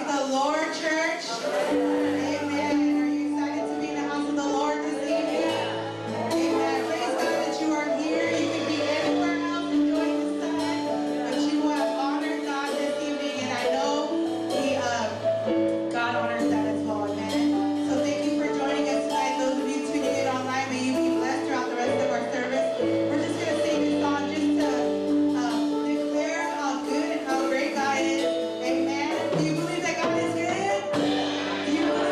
the Lord, church. Amen. Are you excited to be in the house of the Lord this evening? Amen. Praise God that you are here. You can be anywhere else enjoying this time, but you have honored God this evening, and I know God honors that as well. Amen. So thank you for joining us tonight. Those of you tuning in online, may you be blessed throughout the rest of our service. We're just going to sing this song just to declare how good and how great God is. Amen. Do you believe that God is good? Do you believe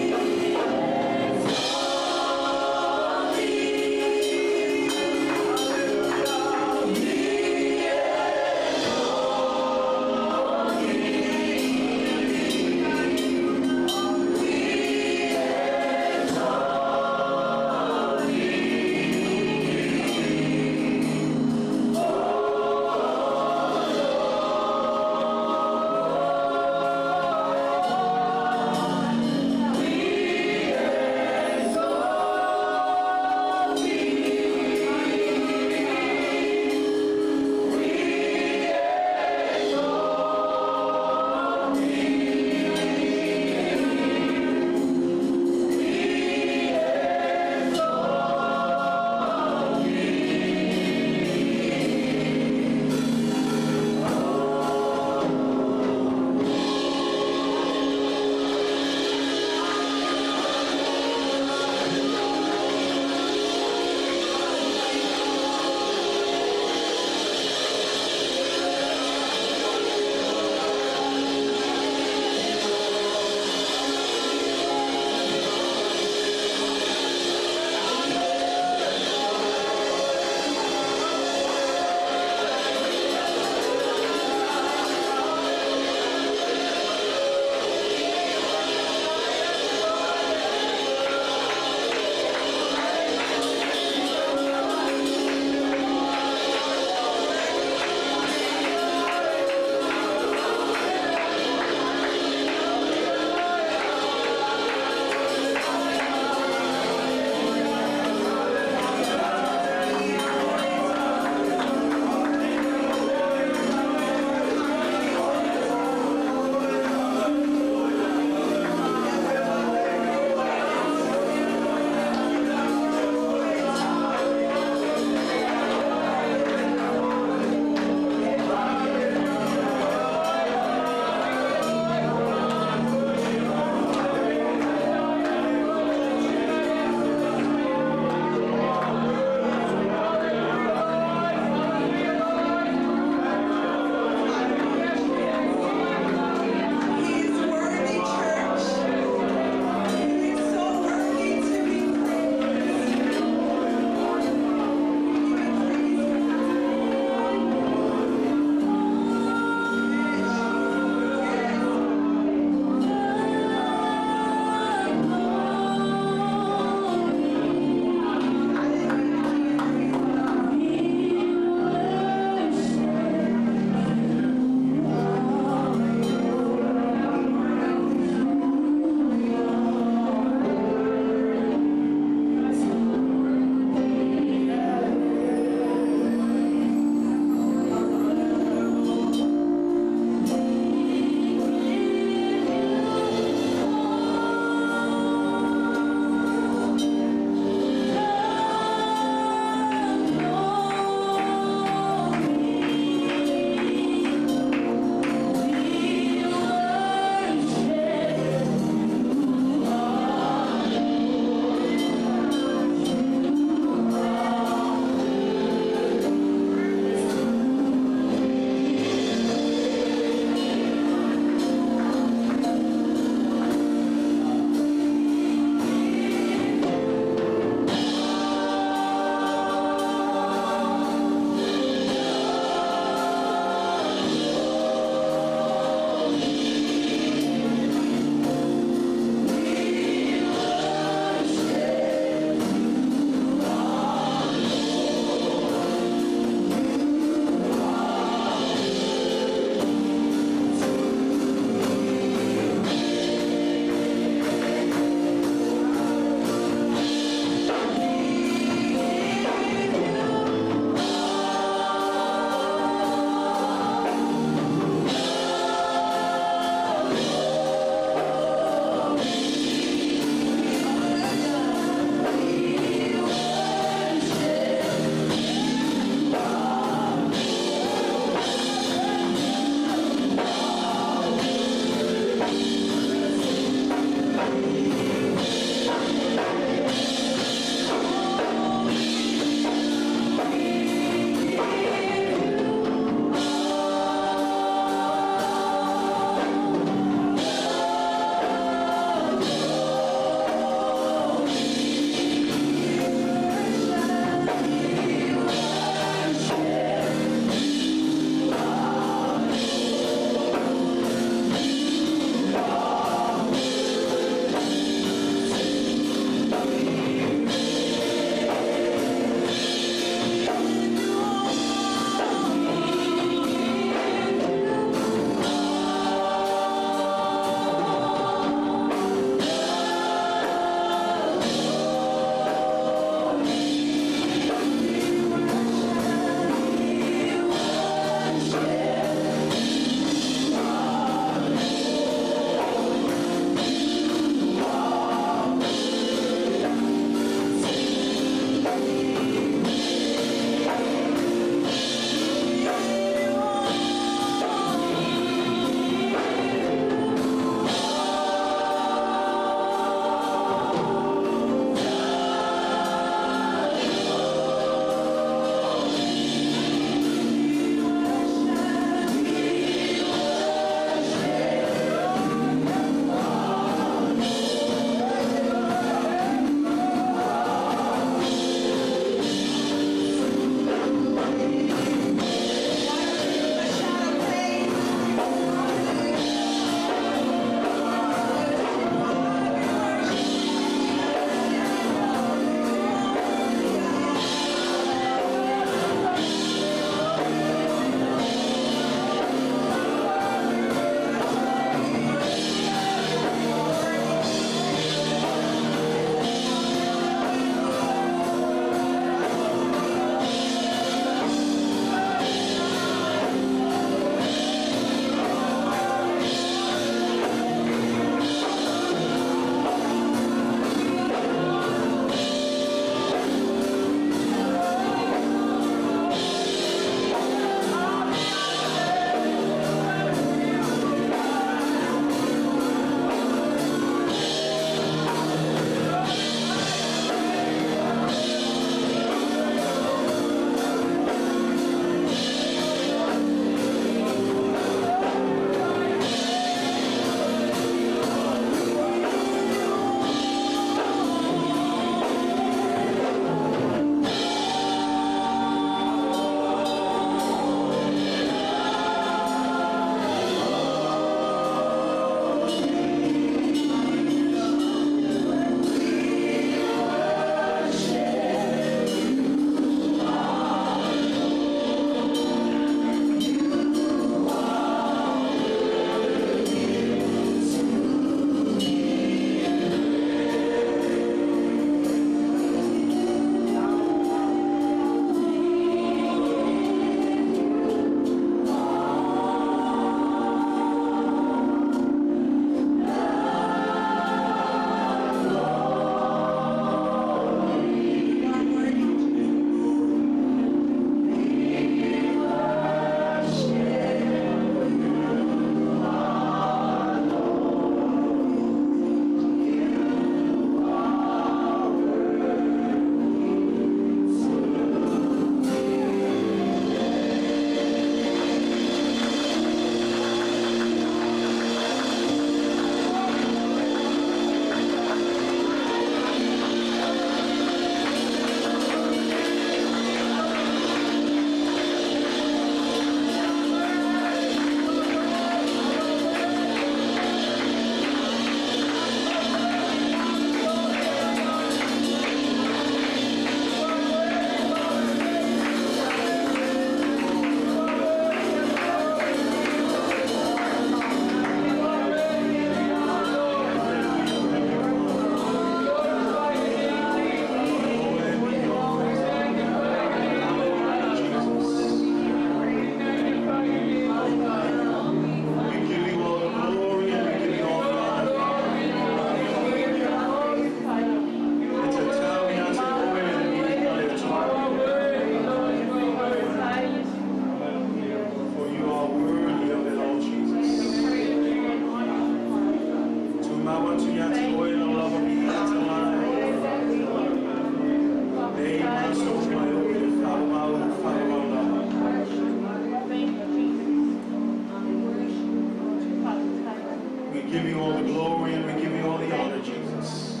We give you all the glory and we give you all the honor, Jesus.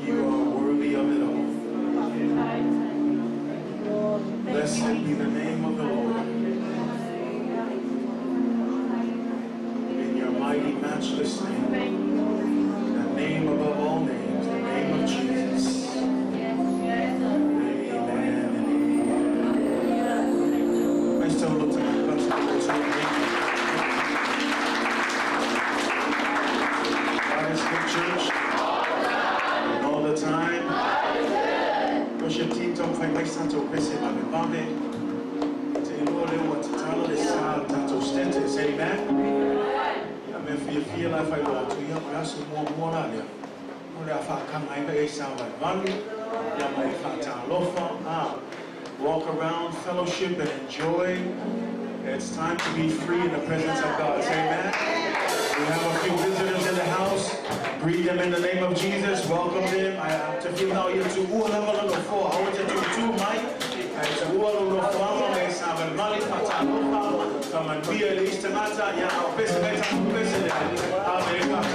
You are worthy of it all. Blessed be the name of the Lord. In your mighty, matchless name, the name above all names, the name of Jesus. Amen and amen. Let's tell them to church and all the time. Worship team, don't find my son to visit my Bambi. Say, Lord, they want to tell this child to stand and say, amen. I mean, if you feel like I want to, you have some more on there. Only if I come, I may sound like Bambi. Yeah, my father, walk around, fellowship, and enjoy. It's time to be free in the presence of God. Say, amen. We have a few visitors in the house. Greet them in the name of Jesus. Welcome them. I have to feel now you to all level of 4. I want you to do Mike. And to all of the farmer, they have a money come and be a least matter. Yeah, I'll visit it. I'll be able to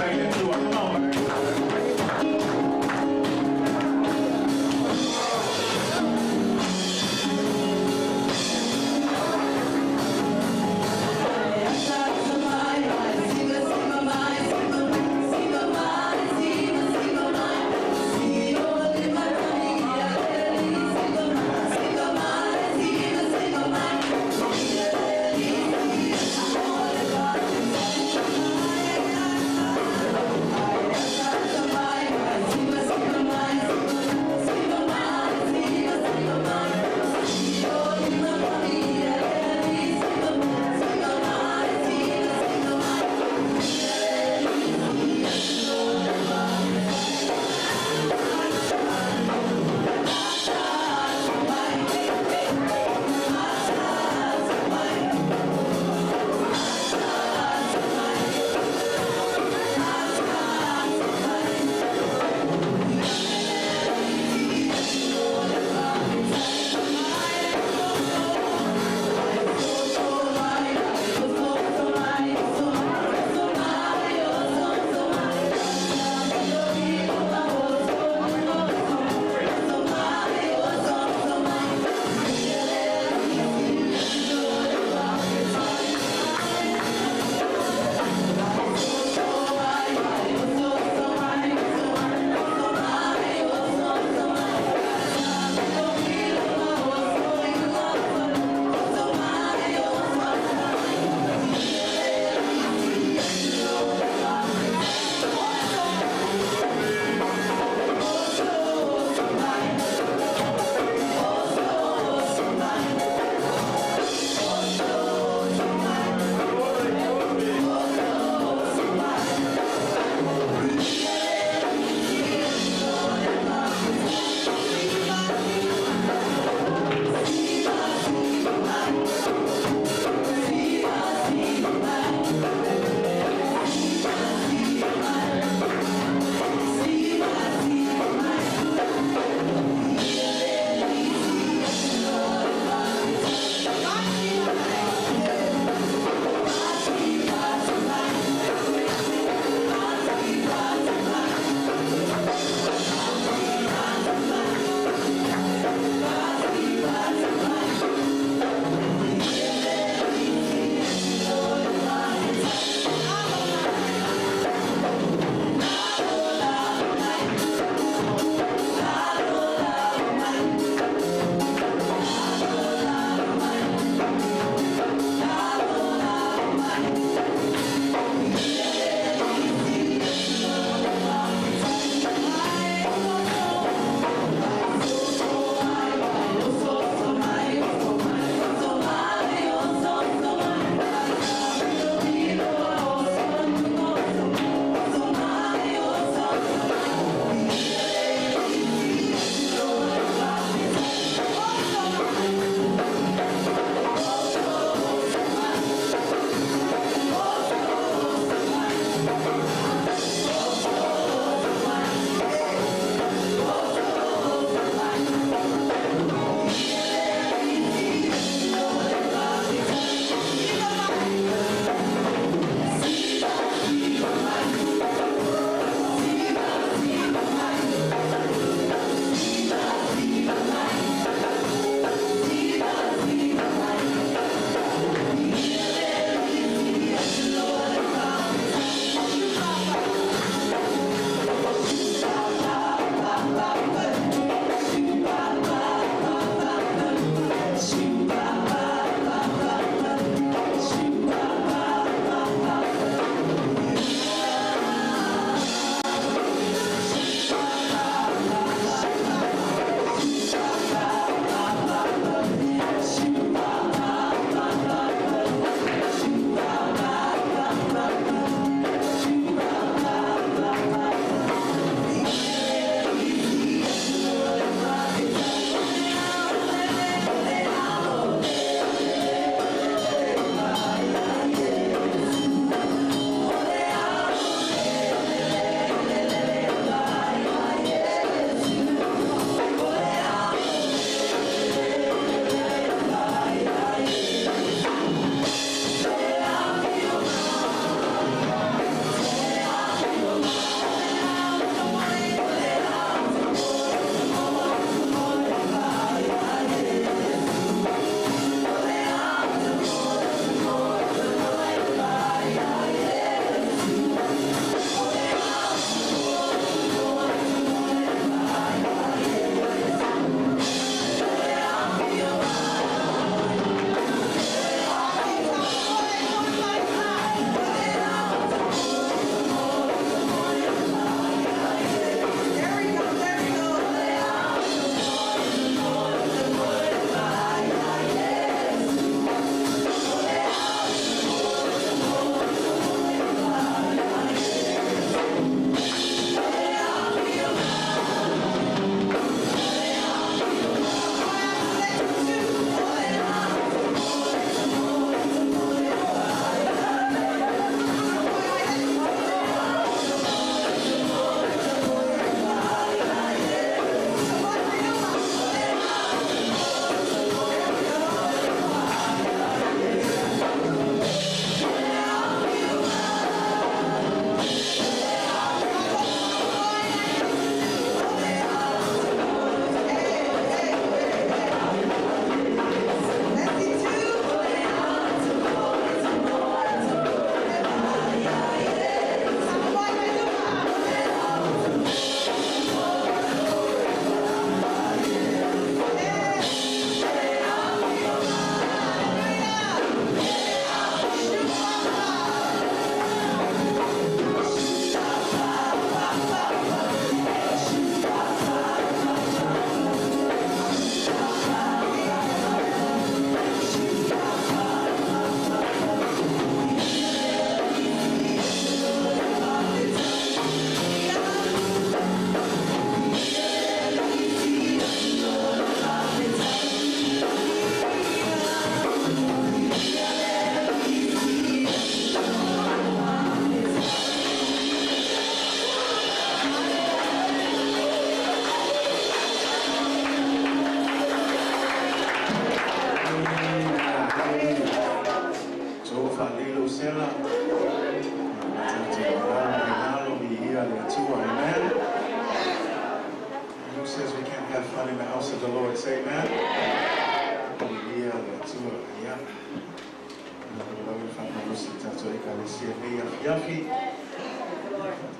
fiafi.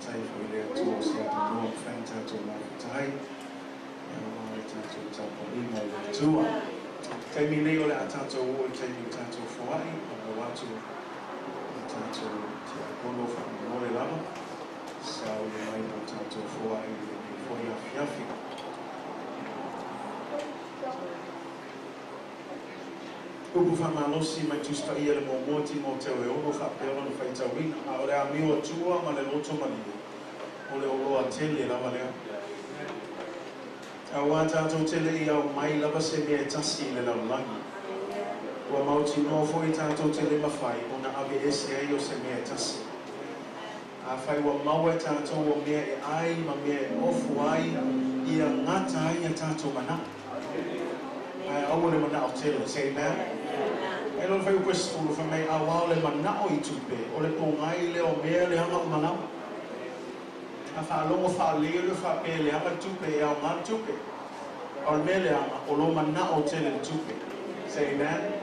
Tai fo le tua sia tu no fanta tu la tai. Ya wa tato tapo lima le tua. Tai mi nei ole atato o tai mi tato foai o watu tato te kono fa no le lava. Sa o le mai tato foai le fo ya fiafi. Upu whamalosi mai tusta ia le mōmoti mō te oe ono whapeona no whaitawina. A o le a miwa tua ma le loto mani. O le oloa tele lava lea. A wā tātou tele i au mai lava se mea tasi le laulangi. Ua mauti no fo i tātou tele mawhai o na ave ese ai o se mea tasi. A whai wa maua tātou o mea e ai ma mea e ofu ai i a ngata ai a tātou mana. Ai au le mana o tele, say amen. E lo fai questo lo fa mai awao le manao I tupe o le pongai le o mea le hanga o manao a fa longo fa le fa pe le hanga tupe e au man tupe o le mea le hanga o lo manao tele le tupe say amen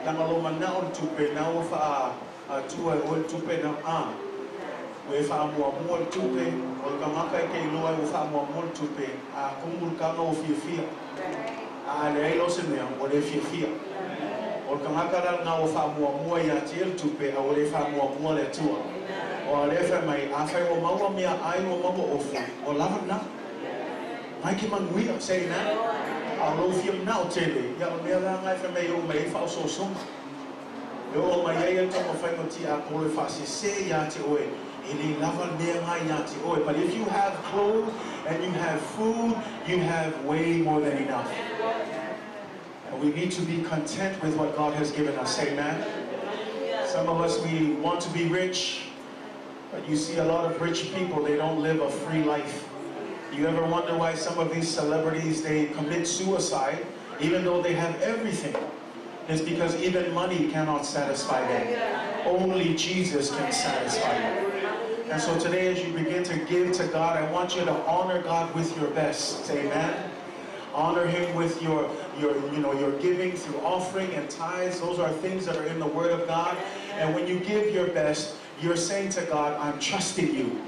tanga lo manao le tupe na o fa a tua o le tupe na a o e fa mua mua le tupe o le kamaka e kei loa o fa mua mua le tupe a kumul kama o fia fia a le ai lo se mea o le fia fia o ka makara nga o wha mua ia te el tupe a o le wha mua le tua. O a le wha mai a whai o maua mea ai o maua ofu o lava na. Mai ki manuia, say na. A lo fiam na o tele. Ia o mea la ngai wha mai o mai wha o so songa. E o mai ai e tonga whai no ti a ko le wha se se ia te oe. E le lava mea ngai ia te oe. But if you have clothes and you have food, you have way more than enough. And we need to be content with what God has given us. Amen. Some of us, we want to be rich, but you see a lot of rich people, they don't live a free life. You ever wonder why some of these celebrities, they commit suicide, even though they have everything? It's because even money cannot satisfy them. Only Jesus can satisfy you. And so today, as you begin to give to God, I want you to honor God with your best. Amen. Honor Him with your giving through offering and tithes. Those are things that are in the Word of God. And when you give your best, you're saying to God, I'm trusting you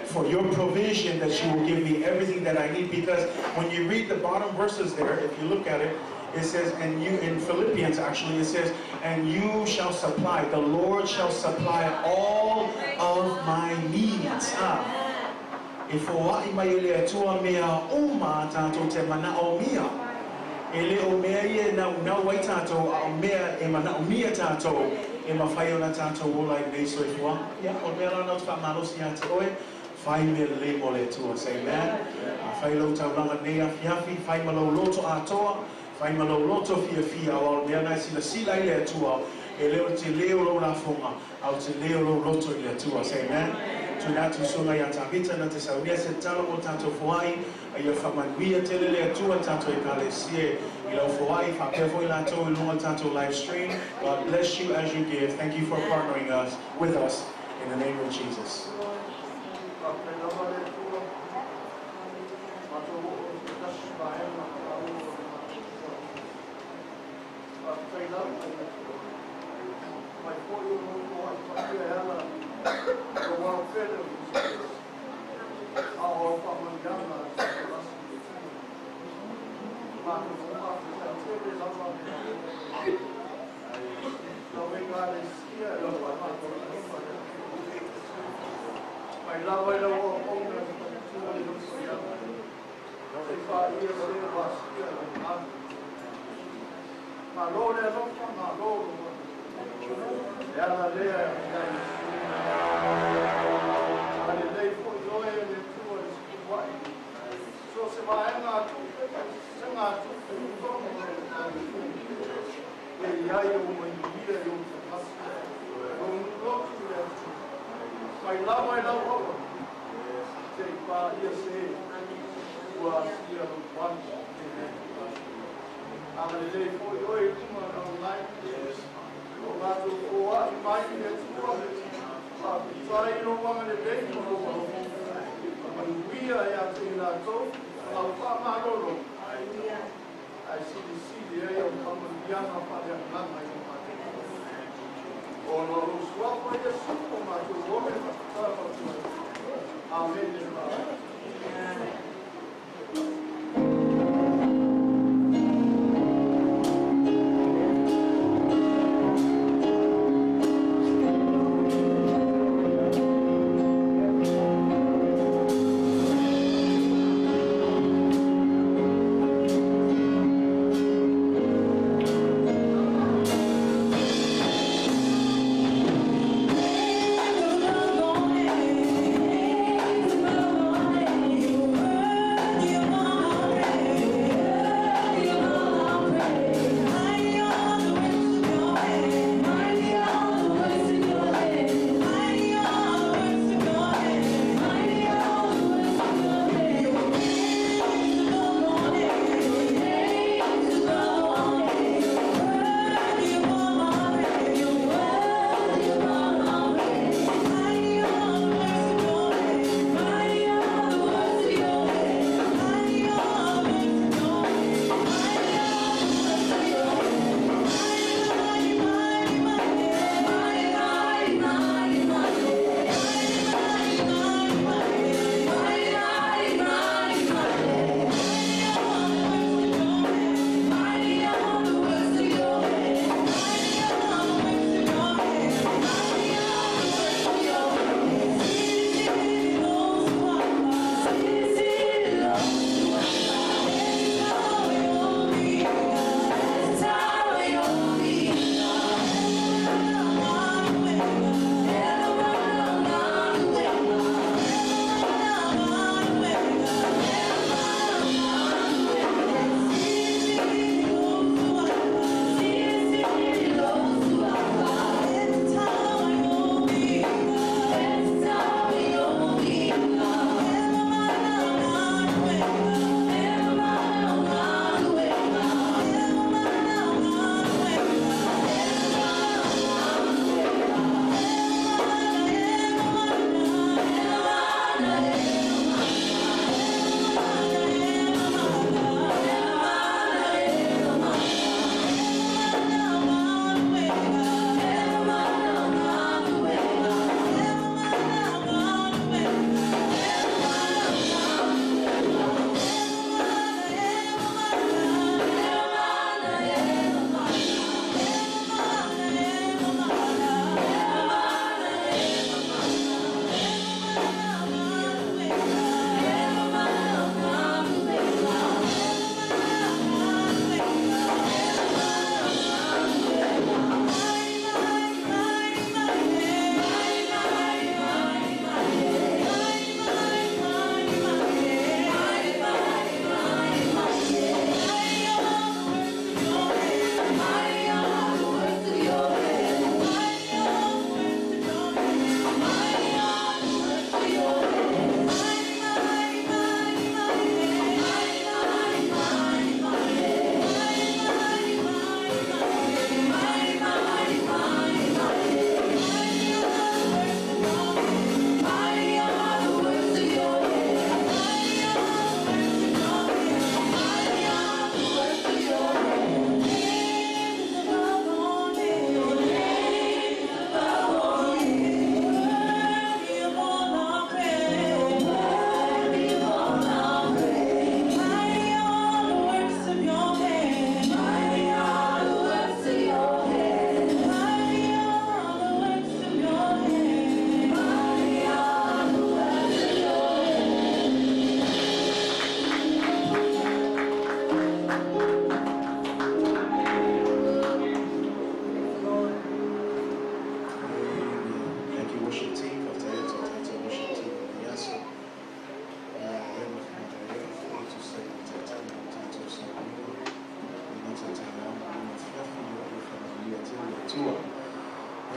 for your provision, that you will give me everything that I need. Because when you read the bottom verses there, if you look at it, it says, and you, in Philippians actually, it says, and you shall supply, the Lord shall supply all of my needs. E foai mai ele atua mea oma tātou te mana o mia. Ele o mea ie na wai tātou o mea e mana o mia tātou e mawhai o na tātou o lai nei so e fua. Ia, o mea rana o te whamalosi a te oe, whai mea le mo le tua, say amen. Whai lau tau ranga nei a fiafi, whai malau loto a toa, whai malau loto fia fia o mea nai sila sila i le atua, e leo te leo lau la fonga, au te leo lau loto i le atua, say amen. Tunatu sunga ya tabita na te saunia se talo o tato fuai a ia whamanuia te lele atua tato e kale sie I lau fuai whapefo I lato I lunga tato live stream. God bless you as you give. Thank you for partnering us with us in the name of Jesus.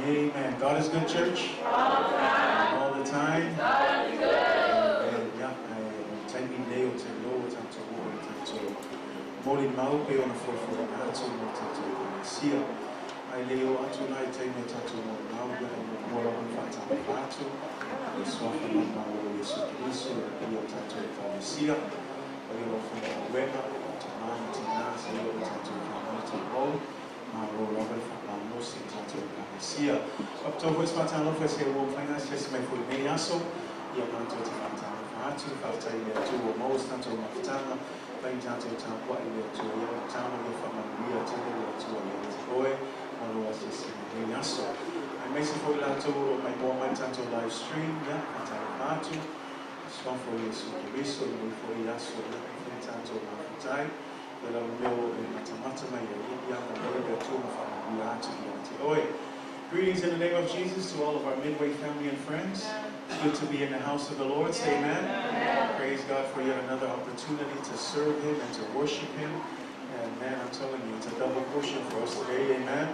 Amen. God is good, church. All the time. God is good. Yeah, tell me leo to low to war to mori mau pe on for atu mo to sia. I leo atu na tell me to mau ga mo on fata atu. Swafa na mau Yesu Kristo leo to sia. Leo for wema to man to nas leo to mo. Up to what's my time of say, well, finance just my food may also. You're going to time after you to most time to Maftana, by time to town, what you to a town of your family, to a boy, or was just in Yasso. I may say for that to my boy, my time to live stream, yeah, to strong for you, so you so for Yasso, time to time. But I'm no mathematics, my young and two of family, we are to greetings in the name of Jesus to all of our Midway family and friends. It's good to be in the house of the Lord. Say amen. Praise God for yet another opportunity to serve Him and to worship Him. And man, I'm telling you, it's a double portion for us today. Amen.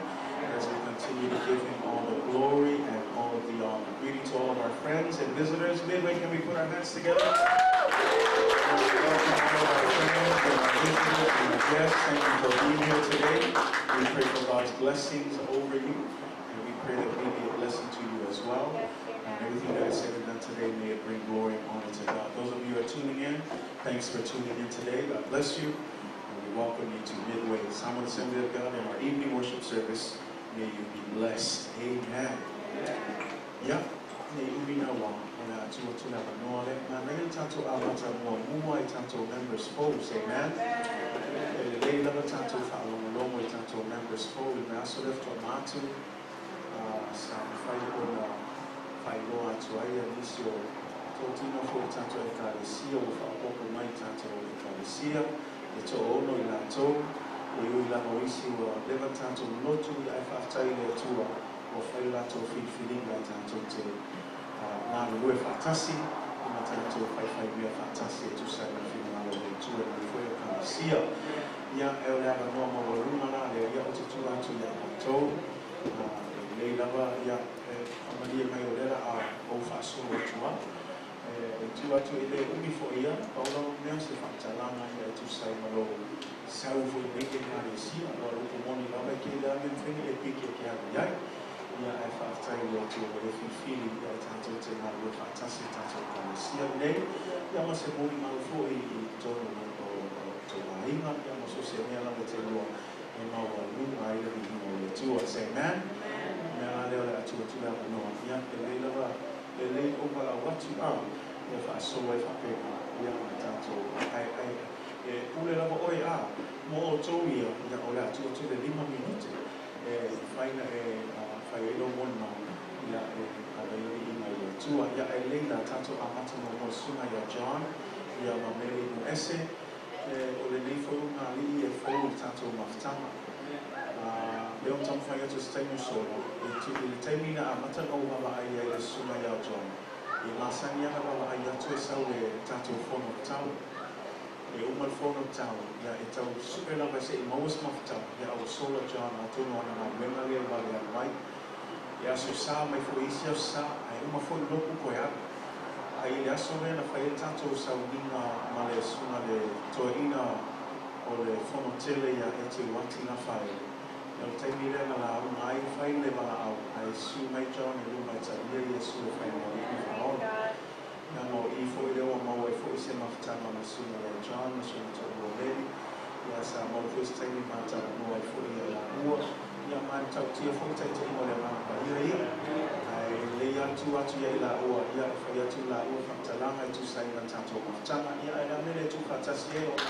As we continue to give Him all the glory and all of the honor. Greetings to all of our friends and visitors. Midway, can we put our hands together? Welcome all of our friends and our visitors and our guests. Thank you for being here today. We pray for God's blessings over you. Pray that may be a blessing to you as well. And everything that is said and done today, may it bring glory and honor to God. Those of you who are tuning in, thanks for tuning in today. God bless you. And we welcome you to Midway, Someone Assembly of God, in our evening worship service. May you be blessed. Amen. Yeah. May you be now one. And to have a know that man, I tanto amata mo muay tanto members folks. Amen. They love tanto follow along with tanto members folks. We also left to amatu. Some Failo Atuaya Nisio, Totino for Tanto Ecclesia, with our open mind Tanto Ecclesia, the Toono Ilato, Uila Moisi, or Never Tanto, not to the Aftaile tour, or Failato Feeling like Tanto, now we were fantastic, Tanto 5 year fantastic to 7 female to and before Ecclesia. Young Ella normal Rumana, they are to 2 to Yato. Lava, yeah, Amalia Mayodera are over so much one. To a only for a year, although Nancy Fantalana to Simon South Naked Malaysia, or Okomoni Lava Kila, and Fini a pick a yeah, I have time to if you feel it, I can't tell you fantastic tattoo Malaysia name. Yamas a morning out for a tournament or to Mahima, Yamas also say, Mela, the table, and our room, I live in two or say, man. To have no young the late over what you are. If I saw if I pay young tattoo, I Ulava Oya, more Toria, Ola to the Lima Minute, find a Fayelo one now, two, I lay that tattoo Amatan sooner, John, Yamameli essay, or the leaf for Ali, a full tattoo Maftama. Don't come for you to stay in solo. It will tell me that I'm not over I assume I are John. In Masania, I have to sell a tattoo phone of town. The woman phone of town. Yeah, it's a super love. I say, most of town. Yeah, I was solo John. I told one of my memory about the right. Yeah, so saw my voice of Sa. I am a phone local coya. I also ran a fire tattoo Saudina, Malesuna, the Torina, or the phone of Telia into Watina fire. They'll take me there and I find them out. I assume my John and you might say, yes, so find out. Now, if we don't want my wife, we say, of time, I'm assuming that John, so to already. Yes, I'm always telling my time, no, I fully allow. Yeah, man, talk to your phone, take to him, but here, I lay out to what you or yeah, for you to la from Talanga to sign the tattoo of Tama. Yeah, I made it to Fantasia or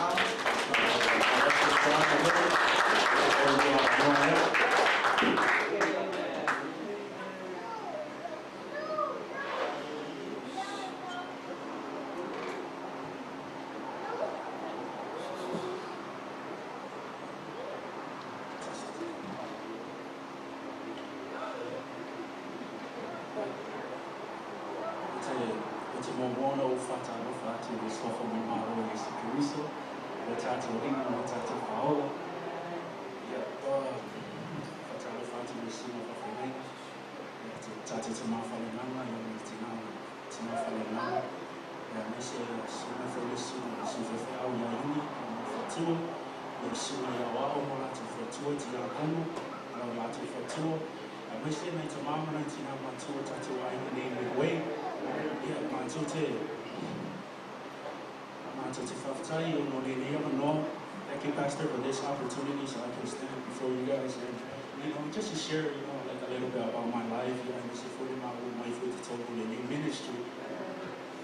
Thank you, Pastor, for this opportunity so I can stand before you guys and, just to share, like a little bit about my life. This is for my food to talk about the new ministry.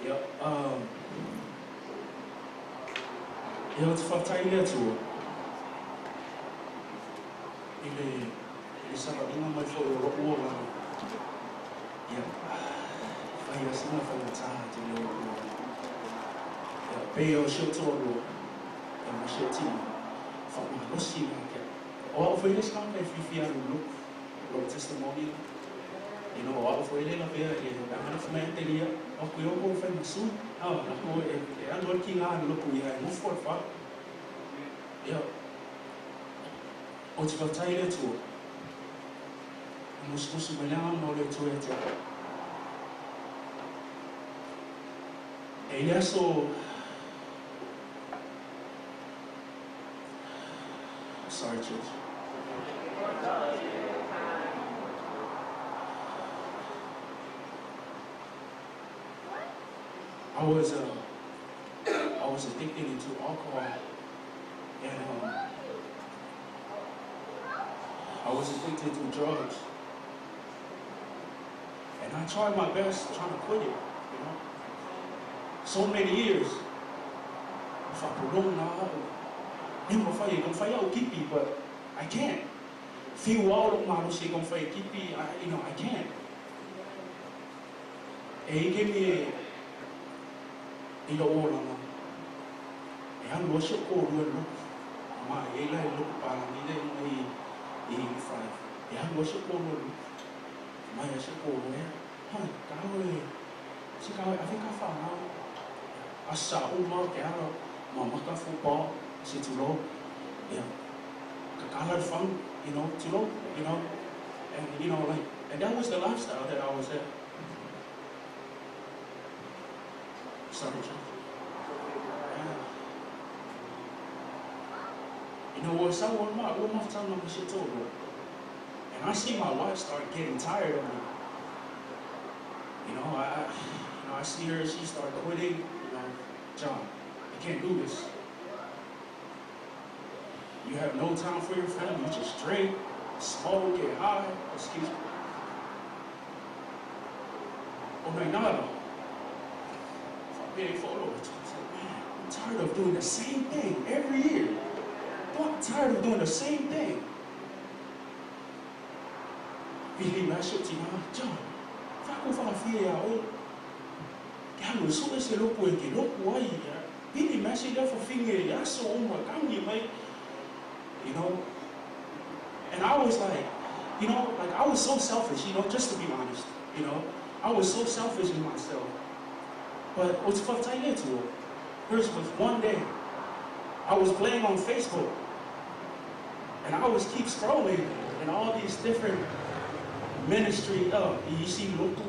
Yep. It's for Taylor too. It's about my food or war. Yep. I guess not for the time to know. Pay your shit to a and my shit team. For my machine, all for this company, if you feel look testimonial. All for it up here, I'm not from Anthony. Of we all go from the soon. Oh, I'm working on look we have move forward. Yeah. What's your title to? I'm supposed to be now, no, to it. And yeah, so. Sorry, church. I was addicted into alcohol, and I was addicted to drugs, and I tried my best trying to quit it. So many years. If I prolong now, don't fire keep me, but I can't. Feel all of my shit gonna fire keep me. I can't. And he gave me all of them. And I was so cold when look. My ela look para me then he 85. And I was so cold when my so cold when I think I found out. I saw my girl, my football. C'est too low, yeah. I had fun, too low, and and that was the lifestyle that I was at. Sorry, what someone my time on the shit over, and I see my wife start getting tired of me. I see her, she start quitting. John, I can't do this. You have no time for your family. You just drink, smoke, get high. Excuse me. Oh my God. I'm tired of doing the same thing every year. I'm tired of doing the same thing. Really, I should John. If I go for a fear, I'm so much local and get up. Why? Really, I should go for finger. That's so much. And I was like, I was so selfish, just to be honest, I was so selfish in myself. But what's for Taylor to it? First was one day, I was playing on Facebook, and I was keep scrolling, and all these different ministry, you see local,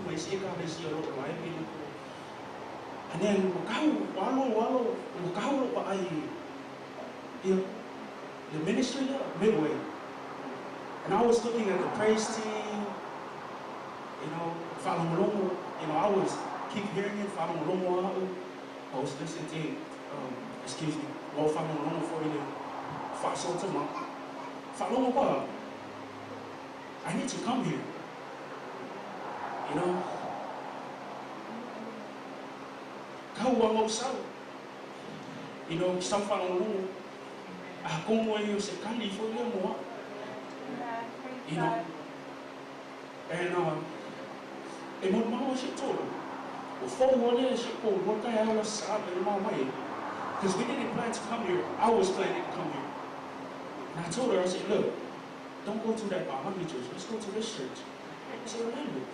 and then, the ministry midway. And I was looking at the praise team, I was keep hearing it, I was listening to, excuse me, I need to come here, some como eu se California more, and my mom she told him, before 1 year she told what the hell was happening in my way, because we didn't plan to come here. I was planning to come here, and I told her, I said, look, don't go to that Bahama church. Let's go to this church. I said, amen.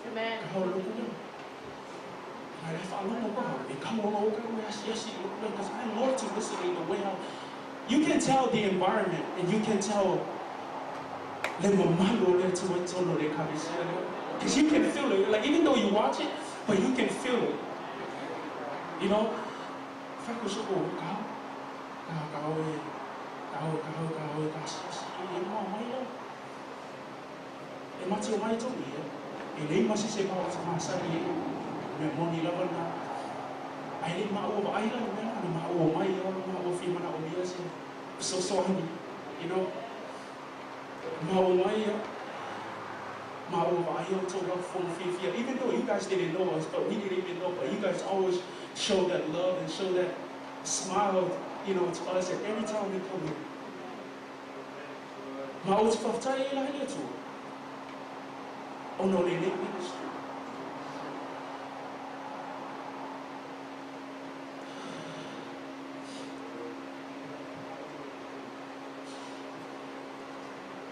And if I don't know, they come on over, yes, because I love to listen to the way how. You can tell the environment, and you can tell because you can feel it. Like, even though you watch it, but you can feel it. So you know, even though you guys didn't know us, but we didn't even know, but you guys always show that love and show that smile, you know, to us, and every time we come here. Oh no, they didn't ministry.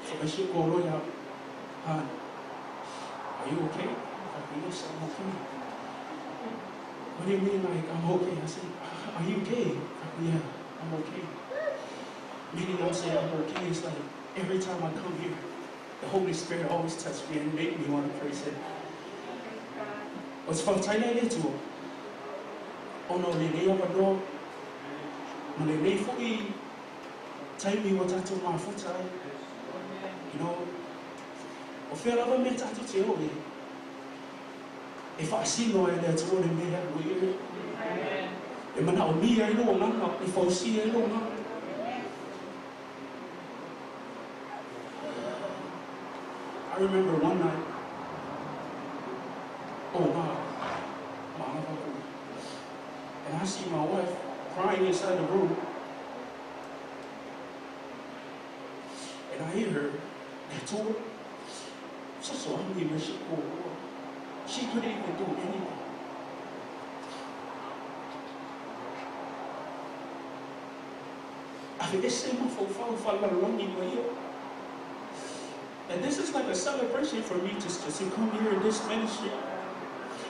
So I should go lawyer. Han, are you okay? Like, yes, I'm okay. What do you mean, like, I'm okay? I said, are you okay? Like, yeah, I'm okay. Meaning I'm saying I'm okay. It's like every time I come here, the Holy Spirit always touches me and make me want to praise Him. What's from Thailand to? Oh no, they never know. When they need for me, tell me what I told my foot. You know, I feel like I'm meant to tell you. If I see no one that's what they made up with you, and when I meet I know I'm not. If I see I know I'm not. I remember one night, and I see my wife crying inside the room, and I hear her, and told her, so I'm leaving she go. She couldn't even do anything. I think this same for and this is like a celebration for me to come here in this ministry.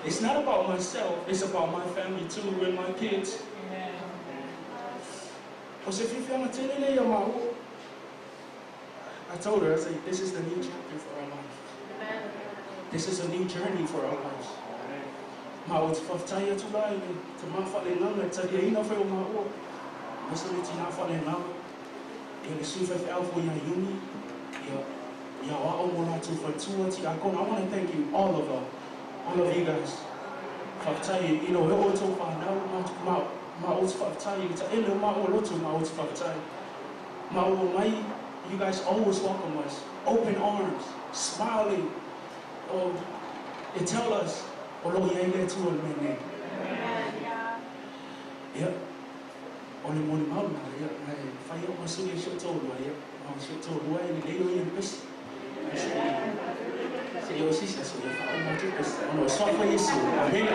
It's not about myself, it's about my family too, and my kids. I told her, I said, this is the new chapter for our life. This is a new journey for our lives. I was tired to lie to my father number, to the enough of my work. I said, it's not for the number. You're the super alpha, you're uni. I want to thank you, all of you guys. For telling you know, we all talk about my old for telling you to end of my old to my old for telling. You guys always welcome us, open arms, smiling. They tell us, although you ain't there too many. Yep. Only one mountain, fire my city should told me, I should told why they don't even miss. I said, your sister, so if I want to do this, I'm going to suffer you soon. Amen.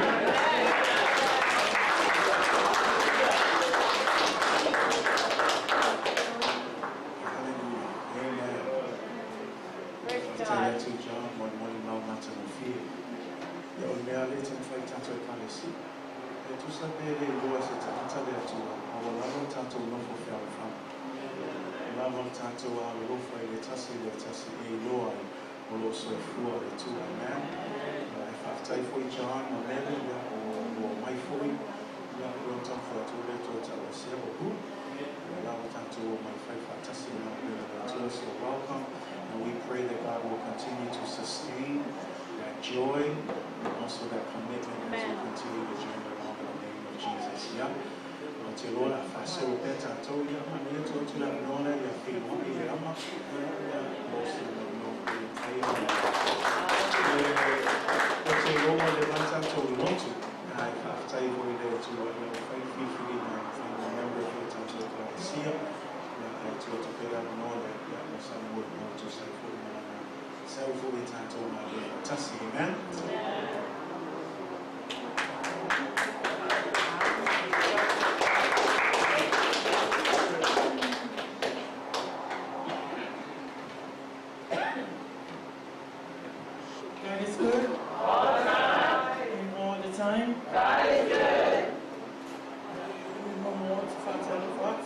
Welcome, and we pray that God will continue to sustain that joy and also that commitment as we continue the journey along in the name of Jesus. Yeah. Lord, I faço o pé tanto e a maneira de tu na nona e a filha e a ama você não aí você Roma levanta todo mundo ai after you go there to find free and remember to see to pay that know that there was some would know to self-fully time to my fantastic, amen. God is good. All the time. And all the time. God is good. No more to fight on the fox.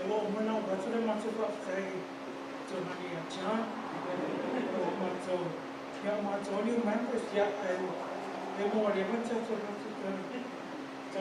The Lord went out, but to the matter of say to Honey and John. Only members, yeah, and they won't even tell to them to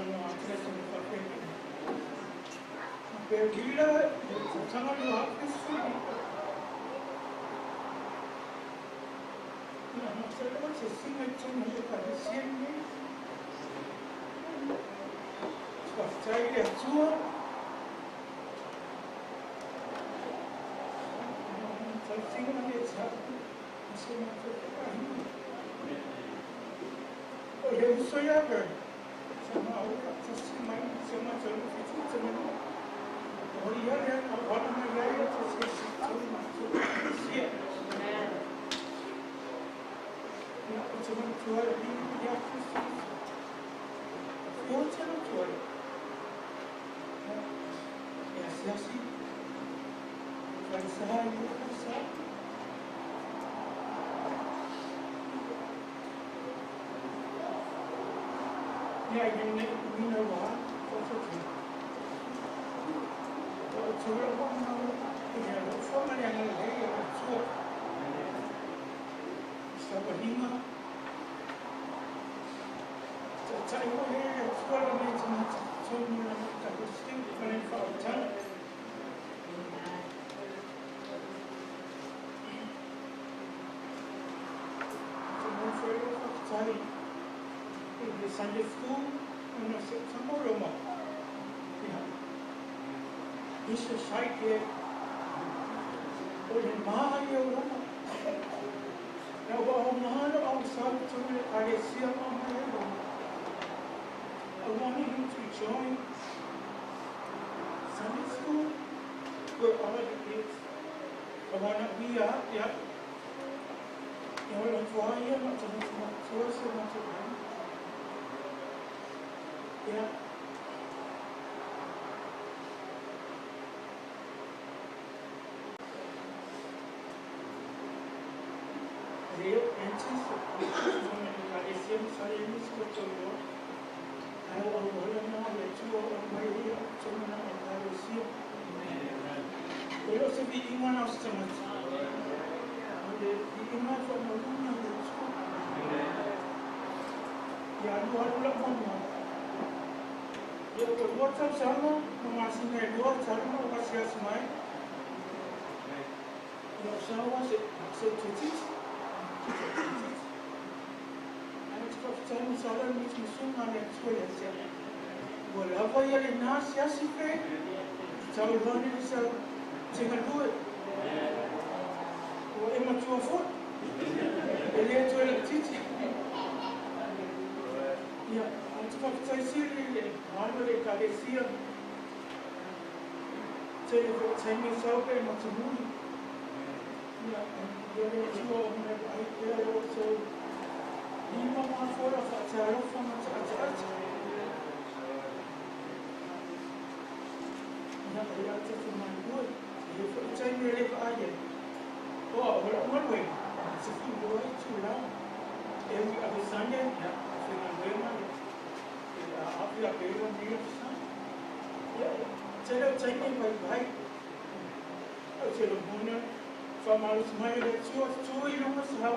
Sunday school, and I said, tomorrow, this is right here. Oleh Maria Roma. Now, Mahana on South China, I see a Mahana. I wanted him to join Sunday school where all the kids. I want to be up, yeah. You know, for I am not to yeah. Real answers from the Asian science to Cholo. I will now let you on my way up to I will see. We also be in one of the much. The image from the woman of the school. Yeah, you are not one. What's up, Salma? I'm asking you, what's Salma? What's your smile? Your son was it? So, to teach. And it's got some Salma, which is soon on experience. Whatever you're in us, yes, you pay. So, we're going to say, you can do it. What am I to afford? You're to teach. Yeah. I see it. Normally, I see it. So, you send me something, what's a movie? Yeah, and you're also. You don't want for a child from a church. Yeah, that's my good. You send me a live. Oh, well, one way. It's a few boys too long. Every other Sunday, yeah, so I'm very much. After a period of years, instead of taking my bike, I said, from our smile, it's your 2 years how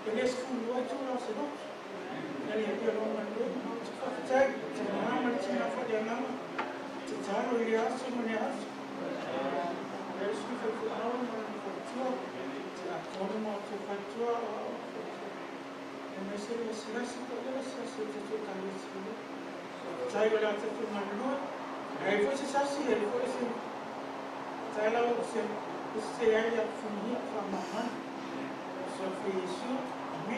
the next school was 2 hours ago. And you have your own and to take to Mama, it's enough for their mama. To tell her, yes, someone else. There's for hour and for 2 hours. I told them all to find 2 hours. And I said, yes, I said, I will answer to my Lord. I was just asking her, I said, Tyler said, this is the area from here, from my hand. So for you, me.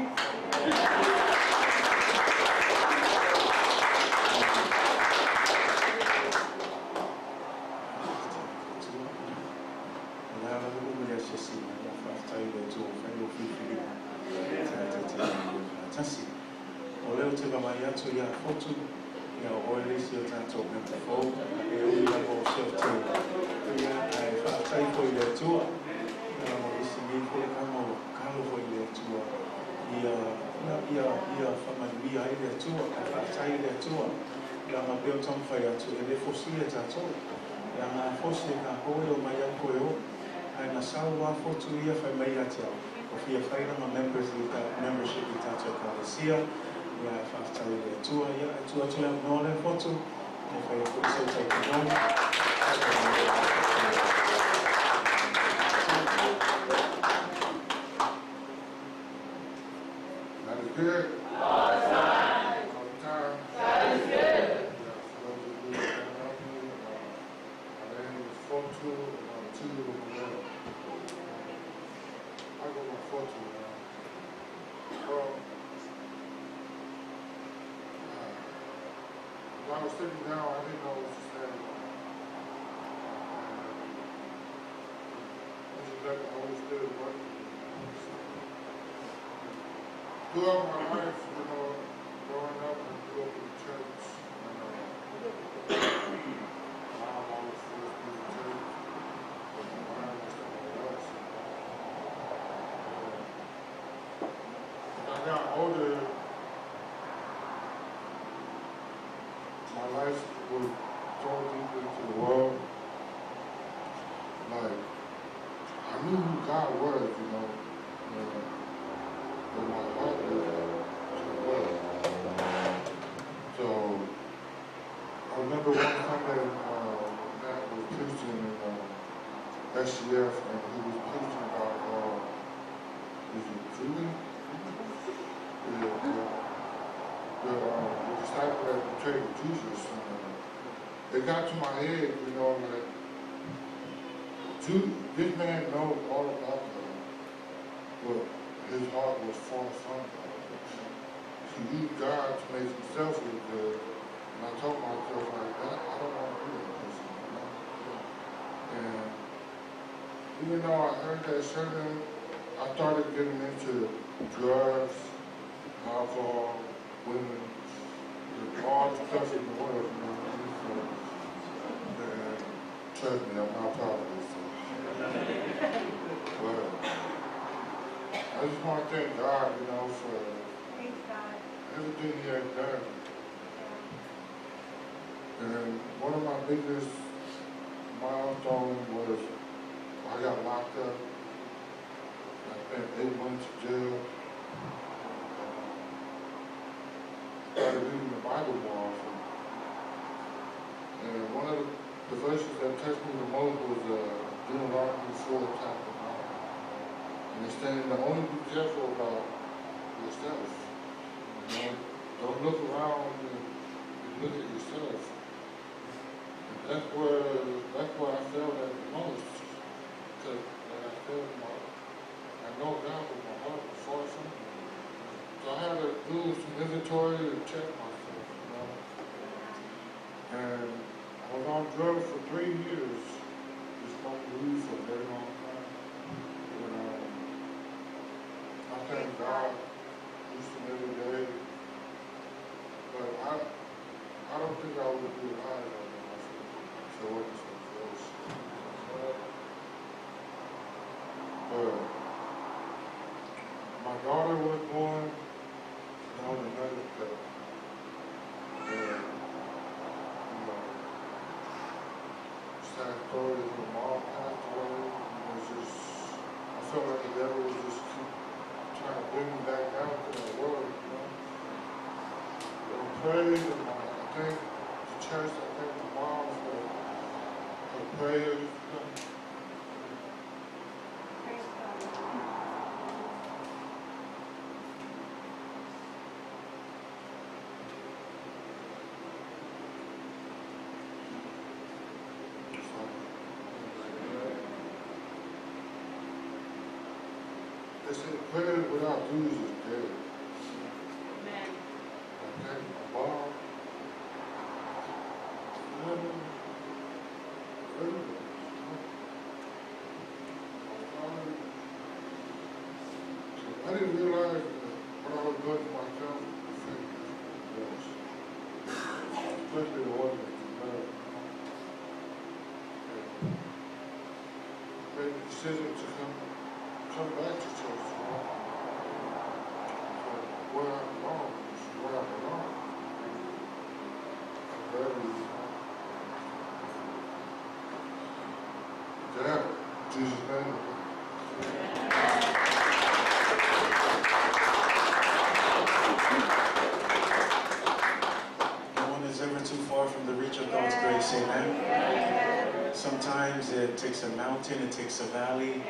Ya foto ya always your tato before we have also to ya I try for your tour is me for come for your tour ya from we are the tour I try the tour ya ma built on fire to the fossile tato ya ma fossile ka hoyo maya koyo and a salwa photo ya fa maya tia of your final membership tato ka yeah, after the tour, yeah, to actually have known a photo, if I could so take it home. That is good. All the time. All the time. That is good. My name is 42 I go I was sitting down, I didn't know what to say. I just let the Holy Spirit work. Throughout my life, you know, growing up and grew up in the church, and mom always forced me to church, but my mom was somewhere else. When I got older, my life was so deep into the world. Like, I knew who God was, you know. But my heart was to the world. So, I remember one Sunday Matt was preaching in SGF, and he was preaching about, is it Julie? The disciple that betrayed Jesus. It got to my head, you know, that this man knows all about God, but his heart was far from God. He used God to make himself look good, and I told myself like that, I don't want to be that person, you know? And even though I heard that sermon, I started getting into drugs, alcohol, women, all the stuff in the world, you know. And trust me, I'm not proud of this. But I just want to thank God, you know, for everything He has done. And one of my biggest milestones was I got locked up. I spent 8 months in jail. Started reading the Bible more often. And one of the verses that touched me the most was Deuteronomy 4, chapter 9. And it's saying to only be careful about yourself. You know, don't look around and look at yourself. And that's where I felt at the most. Because when I felt I know God, but my heart was far from me. So I had to do some inventory to check myself, you know. And I was on drugs for 3 years, just smoking weed for a very long time. And I thank God each and every day. But I don't think I would be alive right now if it wasn't so close. But my daughter was born. On another pill. And, you know, sad story is my mom passed away. And it was just, I felt like the devil was just keep trying to bring me back down to that world, you know. But I prayed, and I thank the church, I thank my mom for her prayers, you know. They say prayer without dues is dead. Amen. I thank my mom. I didn't realize that what I was doing to myself was especially the ones that you love. Made the decision to come back to church, you know. So where I belong is where I belong. I'm ready, you know. Yeah, in Jesus' name. No one is ever too far from the reach of God's grace, amen? Sometimes it takes a mountain, it takes a valley,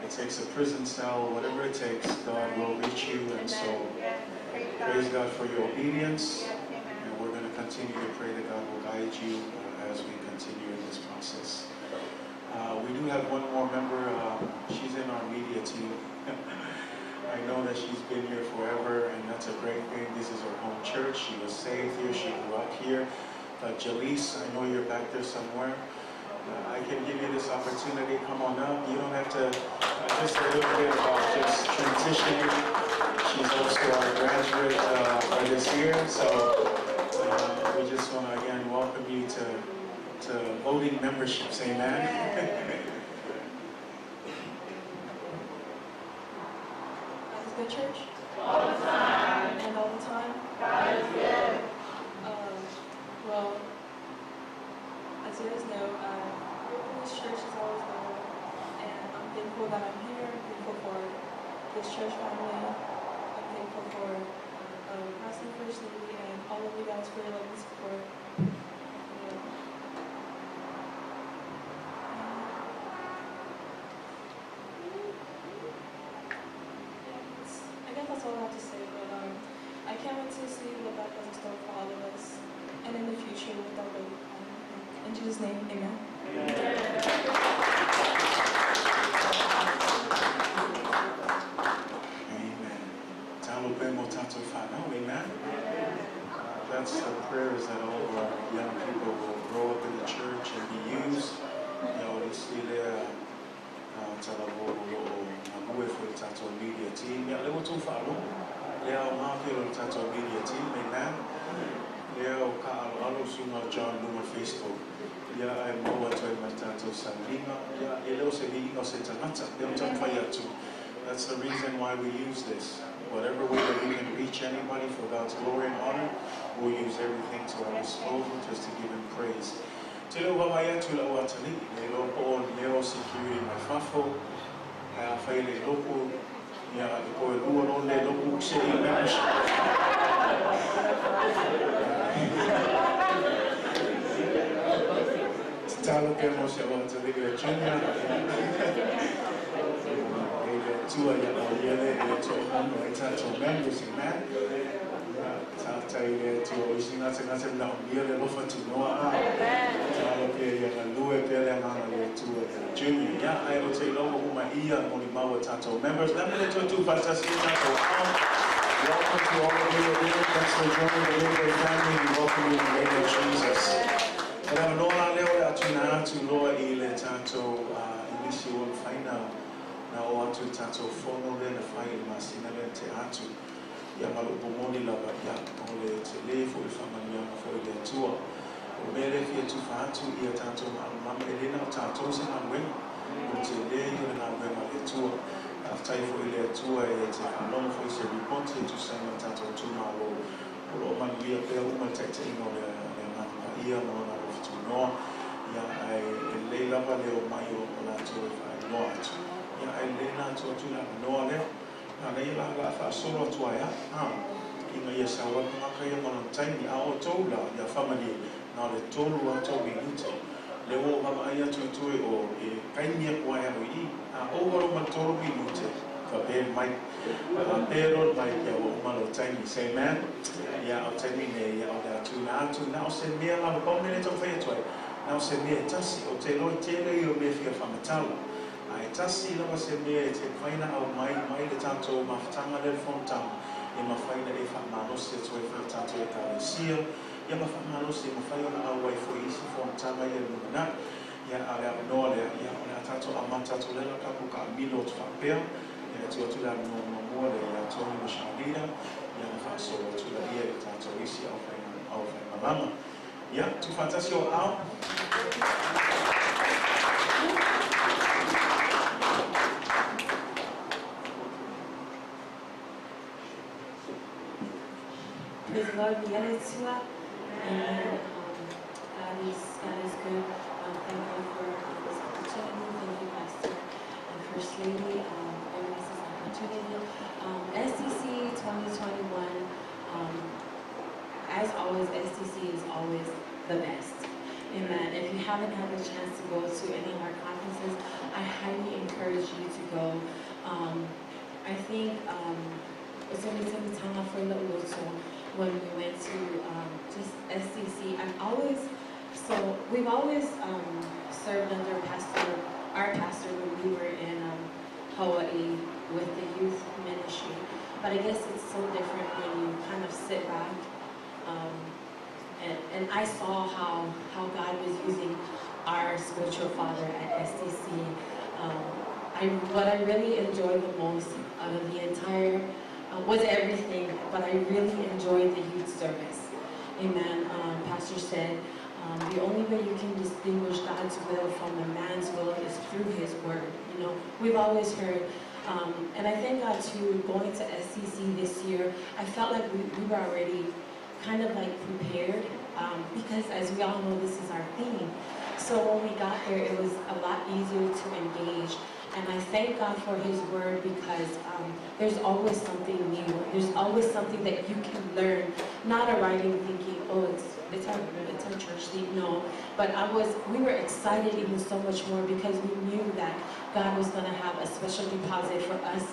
it takes a prison cell, whatever it takes, God will reach you. And so, praise God for your obedience. And we're going to continue to pray that God will guide you as we continue in this process. We do have one more member. She's in our media team. I know that she's been here forever, and that's a great thing. This is her home church. She was saved here. She grew up here. Jaleese, I know you're back there somewhere. I can give you this opportunity. Come on up. You don't have to, just a little bit about just transitioning. She's also our graduate for this year. So we just want to, again, welcome you to voting memberships. Amen. Good church? All the time. And all the time? God is good. Well, as you guys know, this church is always there, and I'm thankful that I'm here. I'm thankful for this church family. I'm thankful for Pastor First Lady and all of you guys for your love and support. I guess that's all I have to say, but I can't wait to see what God has in store for all of us and in the future with our baby. In Jesus' name, amen. Amen. Amen. That's the prayers that all of our young people will grow up in the church and be used. They see their media team. Media team. Amen. John Facebook. That's the reason why we use this. Whatever way that we can reach anybody for God's glory and honor, we'll use everything to our disposal just to give Him praise. Security my fafo, members, amen. I'll tell you that too. We see nothing now. You're the offer to Noah. Junior, yeah, I will say, Lord, who my ear and only my tato members. Let me let you two fantastic tato. Welcome to all of you. Thanks for joining the Living family. We welcome you in the name of Jesus. And I'm Lord, I'll let you now to Lord, Ele Tato, initial final. Now, I want to tato formal then the final Masina Teatu. Yamalupomoni lava ya ole telefu ifamania for the tour. Umele fie tufatu ia tato mama elena tato sana mwenye. Utele na mwenye le tour. After for the tour it's a long face report to send tato tomorrow. Ulo mangia pe uma tete ino le mama ia no of to know. Ya I le lava le mayo la to no. Ya I le na to la no le. Na ila la fa solo tuaya inga yesa wa makaya mana taimi a otola ya family na le tolu wa to binuto le wo mama aya to o e kaimia kwa ya wi a over ma tolu binute ka be mai pero mai ya wo malo taimi say man ya o taimi ne ya o da tu na se me la ba minute of it now se me tasi o te lo tele yo me fia famatala tasi la se me te faina au mai le tanto maftanga del fontam e ma faina e fa mano se to e fa tanto e kalesia ya ma fa mano se ma faina au wai fo isi fontama ya luna ya ala no le ya ona tanto amanta to le la kapu ka milo to fa ya to la no mo le ya to ni shalina ya ma fa so to la ya tanto isi au fa mama ya tu fantasio au Praise the Lord, God is good. God is good. Thank you for this opportunity. Thank you, Pastor and First Lady. Very nice opportunity. SDC 2021. As always, SDC is always the best. Amen. If you haven't had the chance to go to any of our conferences, I highly encourage you to go. I think it's only taken time for a little so when we went to just SCC. We've always served under our pastor when we were in Hawaii. with the youth ministry. But I guess it's so different when you kind of sit back. And I saw how God was using our spiritual father at STC. What I really enjoyed the most out of the entire, was everything, but I really enjoyed the youth service. Amen. Pastor said, the only way you can distinguish God's will from a man's will is through his word. You know, we've always heard, and I thank God too, going to SCC this year, I felt like we were already kind of like prepared, because as we all know, this is our theme. So when we got there, it was a lot easier to engage. And I thank God for his word, because there's always something new. There's always something that you can learn. Not arriving thinking, oh, it's our church theme. No, but we were excited even so much more, because we knew that God was going to have a special deposit for us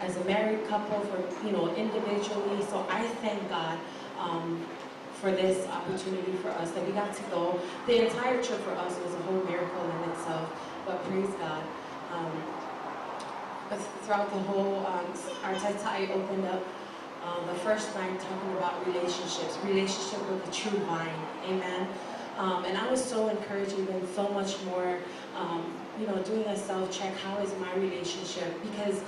as a married couple, for, you know, individually. So I thank God for this opportunity for us that we got to go. The entire trip for us was a whole miracle in itself, but praise God. Throughout the whole, our Taitai opened up the first night talking about relationship with the true vine, amen. And I was so encouraged, even so much more, you know, doing a self-check, how is my relationship? Because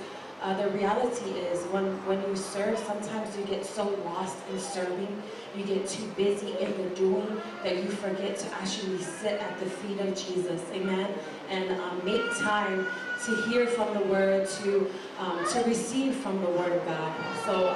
the reality is, when you serve, sometimes you get so lost in serving, you get too busy in the doing, that you forget to actually sit at the feet of Jesus, amen, and make time to hear from the Word, to receive from the Word of God. So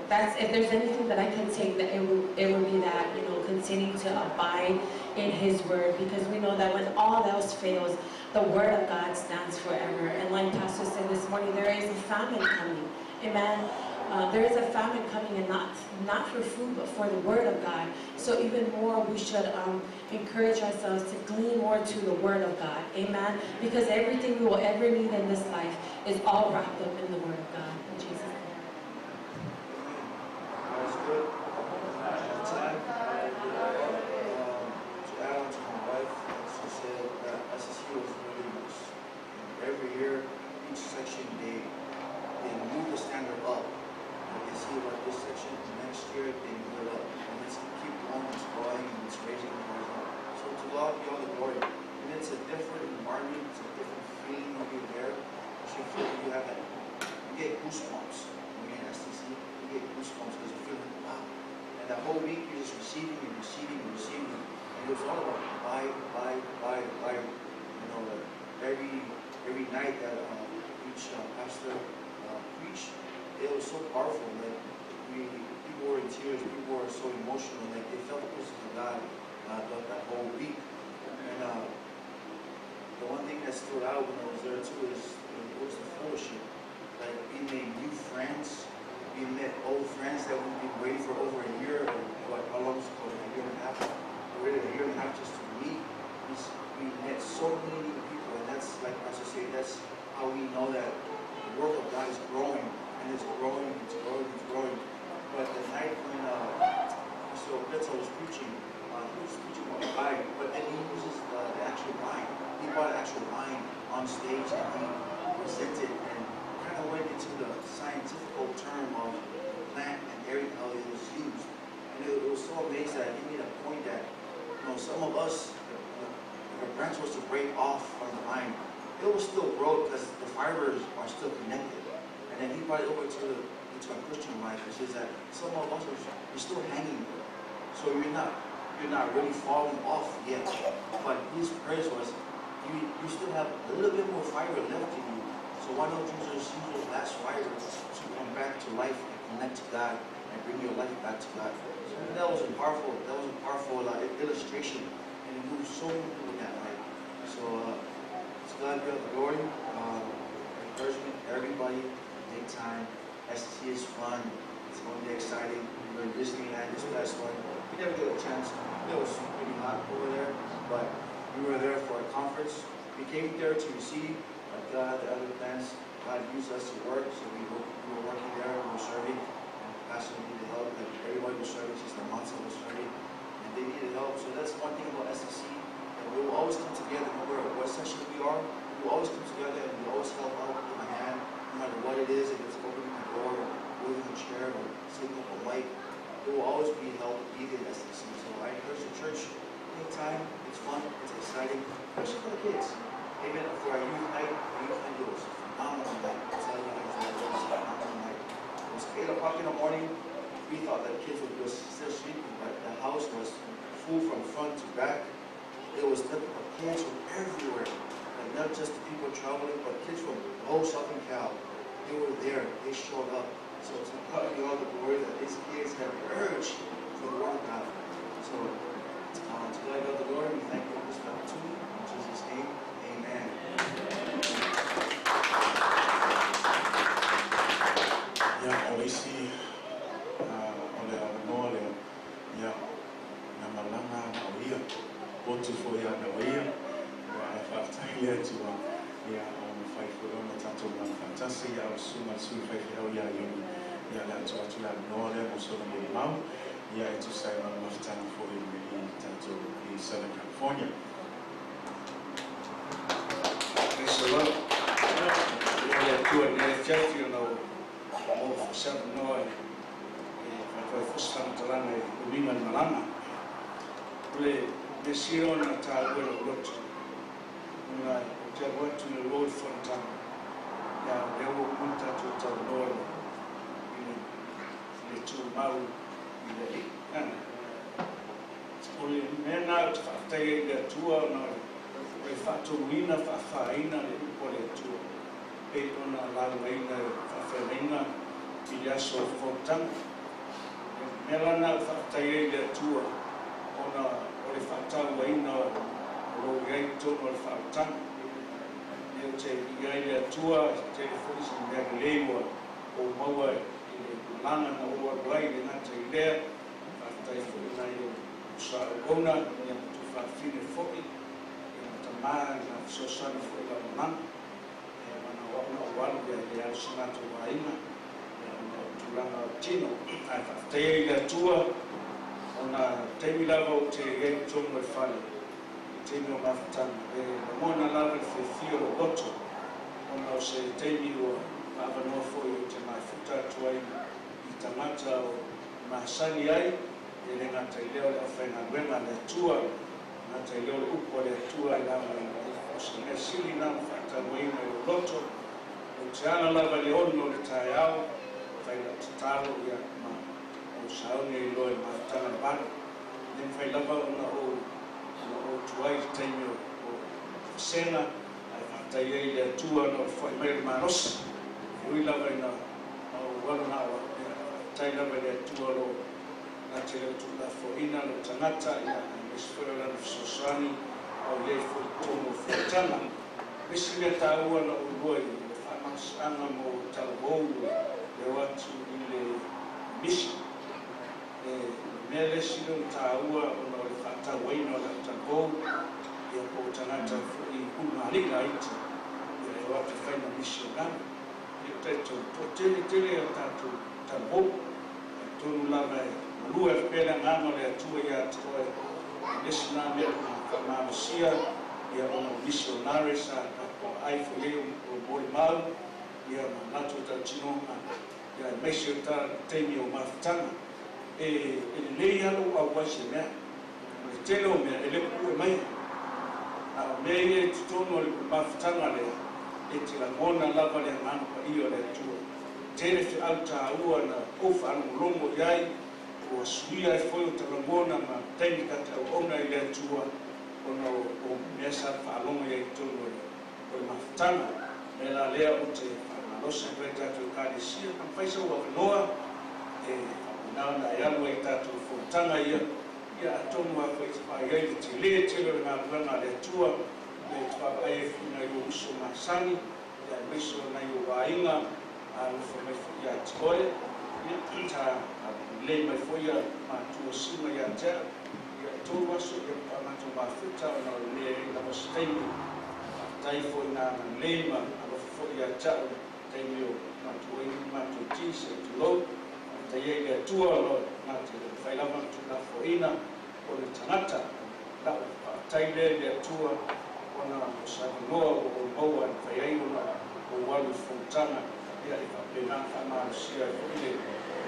that's, if there's anything that I can take, that it would be that, you know, continue to abide in His Word, because we know that when all else fails, the Word of God stands forever. And like Pastor said this morning, there is a famine coming. Amen. There is a famine coming, and not for food, but for the Word of God. So even more, we should encourage ourselves to glean more to the Word of God. Amen. Because everything we will ever need in this life is all wrapped up in the Word of God. In Jesus' name. That's good. Time. To add on to my wife, as she said, that SSU was really nice. Every year, each section, they move the standard up. They see about this section, next year they move it up. And it's keep going, it's growing, and it's raising the bar up. So to God be all the glory. And it's a different environment, it's a different feeling when you're there. You feel like you have that, you get goosebumps when you're in STC. You get goosebumps because you feel like, wow. And that whole week you're just receiving and receiving and receiving. And it was all about buy. You know, every night that each pastor preached, it was so powerful. Like people were in tears, people were so emotional. Like they felt the presence of God throughout that whole week. And the one thing that stood out when I was there too is it was the fellowship. Like we made new friends. We met old friends that we've been waiting for over a year, or what? How long was it? A year and a half. We waited a year and a half just to meet. We met so many new people, and that's like I should say. That's how we know that the work of God is growing. And it's growing, it's growing, it's growing. But the night when Mr. Opetza was preaching, he was preaching about wine, but then he uses the actual wine. He brought actual wine on stage and he presented and kind of went into the scientific term of the plant and area how it was used. And it was so amazing that he made a point that, you know, some of us, if a branch was to break off from the vine, it will still grow because the fibers are still connected. And then he brought it over into a Christian life, which is that some of us are still hanging there. So you're not really falling off yet. But his praise was, you still have a little bit more fiber left in you. So why don't you just use those last fibers to come back to life and connect to God and bring your life back to God. So that was a powerful illustration, and it moved so many people that night. So to God be all the glory. Encouragement, everybody. Take time. STC is fun. It's going to be exciting. We were in Disneyland this past one. We never got a chance. It was pretty hot over there, but we were there for a conference. We came there to receive, but God, the other plans, God used us to work. So we were working there. We were serving. And Pastor needed help. Like everybody was serving. Sister Mansa was serving, and they needed help. So that's one thing about STC. And we will always come together, no matter what section we are. We will always come together and we always help out, give a hand. no matter what it is, if it's opening the door, or moving a chair, or setting up a mic, it will always be held immediately at SDC. So I encourage the church, anytime, it's fun, it's exciting, especially for the kids. Amen. For our youth night, it was phenomenal night. I'm telling you guys, it was a phenomenal night. It was 8 o'clock in the morning. We thought that kids would be still sleeping, but the house was full from front to back. It was nothing but kids from everywhere. And not just people traveling, but kids from the whole Southern Cal. They were there. They showed up. So to God be all the glory that these kids have urged for the word of God. So to God be all the glory. We thank you for this opportunity. In Jesus' name, amen. Yeah, Oisi, Ole Awanole, yeah, Namalanga, Nawia, Botu ya Nawia, after here to, yeah, on 5 for the Tato, fantastic, I was soon as soon 5 yeah, yeah, that's what you have known, also the mouth, yeah, it's to say on time for you in Tato, in Southern California. Thanks a lot. Yeah, good, yeah, Jeff, you know. For 7 no I first time to run a women malama le desiro na ta bueno lot na je went to the road for time ya they will put that to the road in the two mau in the and only men out after the tour na e fatto wina fa faina le pole tour e ona la wina fa faina Piasso Fontan, Melana Fataye Tour, on a Fatan Waina, Rogato or Fatan, you take the tour, telephone in Lewa, or Moa, in Lana, or White, and not there, after Saragona, to Fafine Foki, and Tamar, and so son for the man, and one they are Sonato Waina. Tino, after the tour on a table level to get to my family. Tino Maftan, the Mona Lava for Theo Otto, on our say, Table, have an offer to my foot to Itamata or my sunny eye, and then I tell you, and when I the tour, I tell you, what a tour I have, and a silly now, Fata Wayne or Lotto, and Chana Lava Leono, the Tayao. Fai talo ya ma o sauni lo e matanga ban nem fai lava na o tuai taimo o sena ai fatai e tua no foi mai manos ui lava na o wala na o tai lava e tua lo na te tu la foina no tanata ya esfera na sosani o le foi tomo fotana bisile taua na o boi fa mas ana mo talbo they want to in the mission. Melesilo taua on the Fata Wayno that go, the Potanata for the Kunaliga, they want to find a mission. You take to Tatu Tabo, to Lava, Lua Pena Namale, 2 years, National Mamasia, they are on missionaries and I for you or Boimal, they are not to Tachino. Ya mesho ta temi o mafutana e le yalo a washe me telo me ele ku mai a me ye tono le mafutana le e tila mona lava le mano pa io le tu tele fi alta ua na ofa an longo yai o suia foi o mona ma técnica ta ona ile tu ona o mesa fa longo ye tono o mafutana me la lea o te Los Secretary Kadisia, and Faisal of Noah, now Nayamu Tatu from Tangaya, Yatomwa, by Chile, children have run at the tour, the Nayu Masani, the Mission Nayu Wainga, and from my Yatoy, Yata, lay my foyer, to Sima Yata, Yatowa, so you come to Mafuta, or lay in the state, Typhoon and Lema, and for Yata. Tayo matuwing matutisi tulo tayega tua lo matu failaman tuna foina o tanata la taile de tua ona usabinoa o moa fayaino o walu fontana ia i whapena whamarusia i le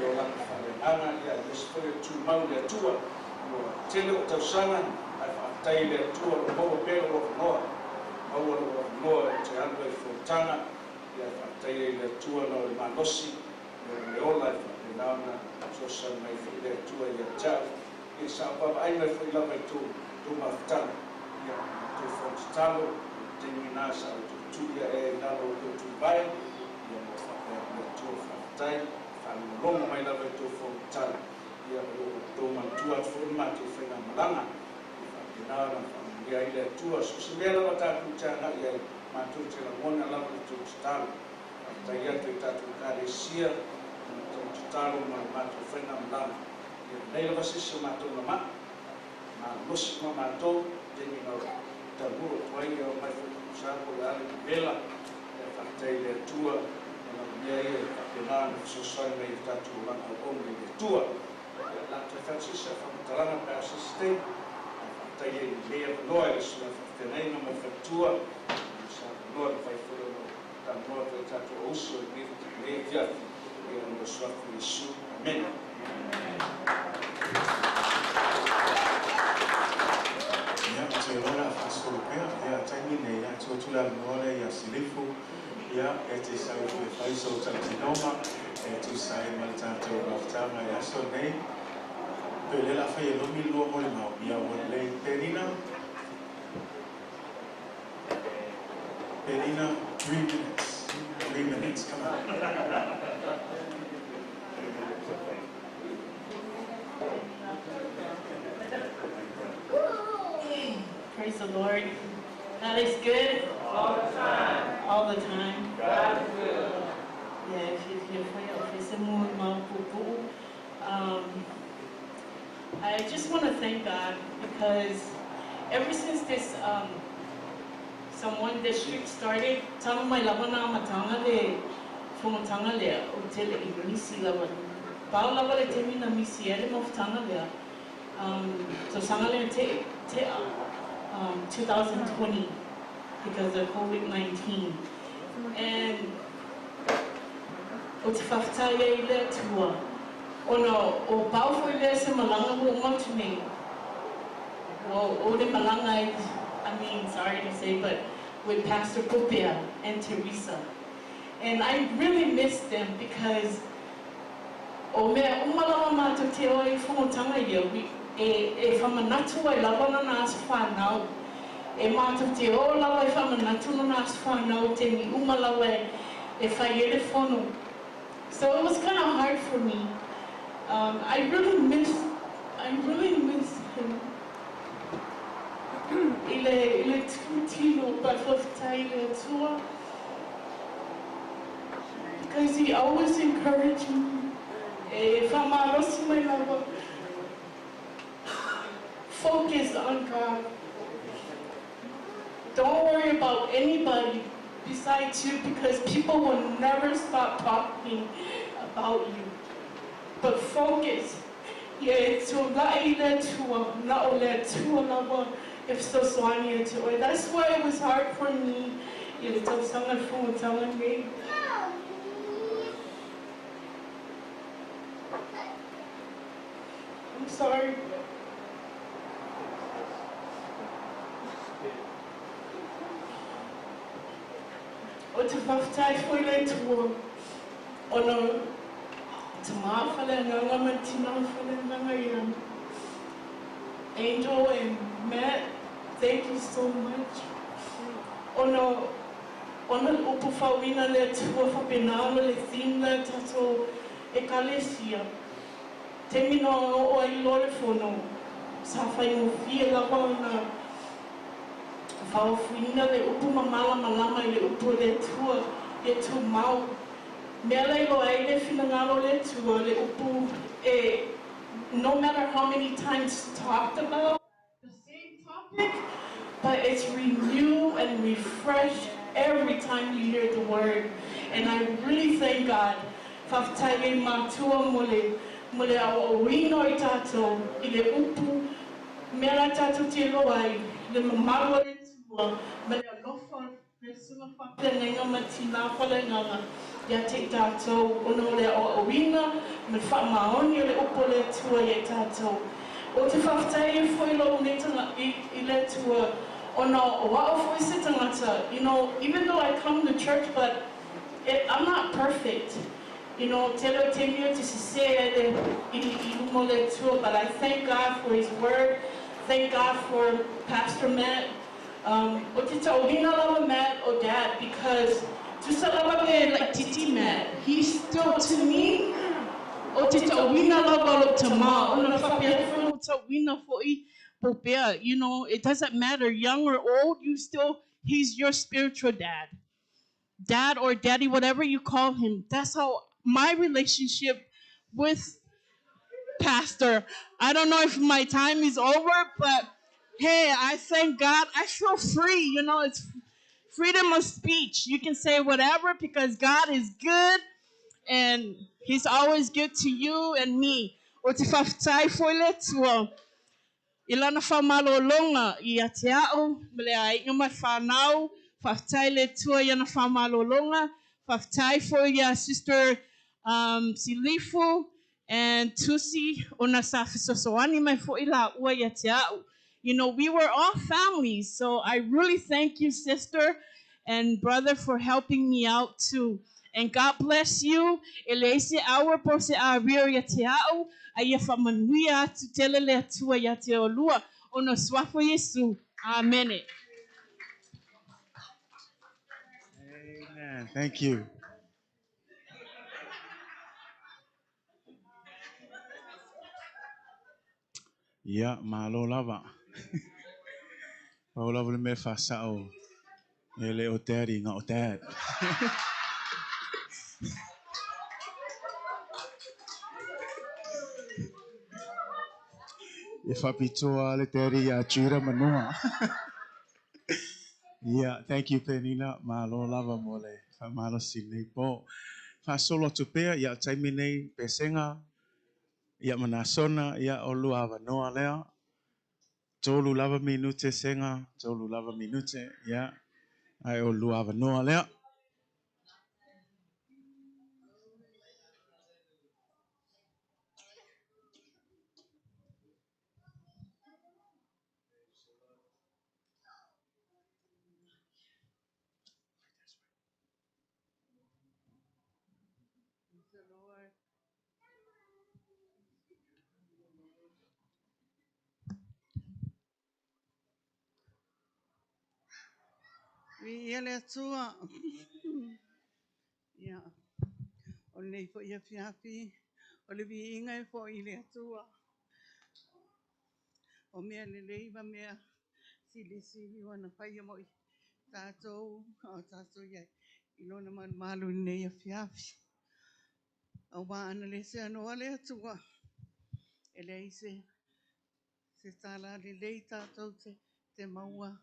o laka whalenanga ia Yesu whare tū mau le atua o tele o tausanga ai whaatai le atua o moa pēra o whanoa maua o whanoa e te anu e whautanga ia whaatai le atua na o le manosi le ola e whapenana so sa mai whi le atua ia tau i sa papa ai mai whi lawa i tū mawhitanga ia tū whautitalo te mina sa o tū tuia e nalo o tū vai ia mo whapea le atua whaatai whanonga mai lawa i tū whautitalo ia o tō mantua whurumatu whenga malanga i whapenana whanonga i le atua so se mea lawa tātu tanga ia mātou te lamona lawa i tū talo tai atu i tātou kāresia talo ma mātou whenga malanga ia nei lawa sisa mātou lama ma losi ma mātou teni ngau tamuro tuai au mai whakusako le ale ki vela e whakatai le atua e na mea ia e whapenana whasosai mei tātou langa o ome le atua la te whaksisa whakatalanga pa asistei e whakatai e lea wanoa e suna whakatenaina mai whatua e sa wanoa e whaifura no tāmoa te tātou uso e lea fiafi e anu swafu Yesu. Amen. Ya, te ora whasolopea, ia taimi nei ia tuatula mnore ia silifu, ia e te sau e whaiso tatinoma, e tu sai mai tātou raftanga ia so nei. Pe le la whai e lomi lua mole mau, ia o lei Penina. Penina, 3 minutes. 3 minutes, come on. Praise the Lord. God is good. All the time. All the time. God is good. Yeah, if I just want to thank God because ever since this someone district started, tama mai lava na matanga le fumatanga le o tele I misi lava. Pau lava le temi na misi ele mo futanga le. So sanga le te 2020 because of COVID-19. And o te whaftaia I le tua. O no, o pau foi le se malanga mo montu nei. O le malanga, I mean, sorry to say, but with Pastor Popea and Teresa. And I really miss them because o mea umalawa mātou te oi whomotanga ia, e whamanatu ai lawa na nās whanau. E mātou te o lawa e whamanatu na nās whanau, te ni umalawa e whai ere whono. So it was kind of hard for me. I really miss him. Ile tūtino pa whaftai le tua. Because he always encouraged me. E whamarosi mai lawa. Focus on God. Don't worry about anybody besides you because people will never stop talking about you. But focus. Yeah, to lai le tua, na o le tua lawa if so swani to. That's why it was hard for me. Yeah, to sanga fu telling me. I'm sorry. O te whaftai foi le tua. O no te mawhale nganga ma tina whale nganga ia. Angel and Matt, thank you so much. O no upu whawina le tua whapenalo le thina tato e kalesia. Te mina o ai lore whono. Sa whai mo fia lawa na whawawhina le upu mamala malama I le upu le tua e tu mau. Mea lei lo ai le whinangalo le tua le upu no matter how many times talked about the same topic, but it's renew and refresh every time you hear the word. And I really thank God. Whaftaile mātua mole au wino I tātou I le upu mea la tātou te loai le mamawa le tua ma le alofa Sula whapenenga matina whalenganga. Ia te tātou ono le o awina, me whamaoni o le upo le tua i tātou. O te whaftai e whai lo ne tanga I le tua, ono o wao whai se tangata. You know, even though I come to church, but I'm not perfect. You know, telo te mio te se I lumo le tua, but I thank God for His word. Thank God for Pastor Matt. O te tauhina lava Matt o Dad, because to salava me like Titi Matt, he's still to me. O te tauhina lava lo tama, o na whapiafu o tauhina fo'i popea. You know, it doesn't matter, young or old, he's your spiritual dad. Dad or daddy, whatever you call him. That's how my relationship with Pastor. I don't know if my time is over, but hey, I thank God. I feel free. You know, it's freedom of speech. You can say whatever because God is good and He's always good to you and me. O te whaftai foile tua. Ilana whamalolonga I a te ao, mele ai umai whanau, whaftai le tua I ana whamalolonga, whaftai fo ia sister Silifu and Tusi ona sa fisosoani mai fo ila ua I a te ao. You know, we were all families, so I really thank you, sister and brother, for helping me out too. And God bless you. Elese awa po se a rio ia te ao. Aia whamanuia atu telele atua ia te olua o no swafo Yesu. Amen. Amen. Thank you. Yeah, malo lava. Malo lava le me fasao. Ele o daddy nga o dad. If I pitoa le daddy a chira manua. Yeah, thank you Penina. Malo lava mole. Fa malo sine po. Fa solo tupea ya taimine pesenga. Ya manasona ya olu ava noa lea. Tolu lava minute senga. Tolu lava minute. Ya. Ai olu ava noa lea. Ele tua. Ya. O nei fo ia fiafi. O le vi inga e fo ile tua. O mea le leiva mea sili wana whaia mo I tātou. O tātou iai. Ilona man malu nei a fiafi. O wa ana le se anoa le atua. Ele ise se tala le lei tātou te maua.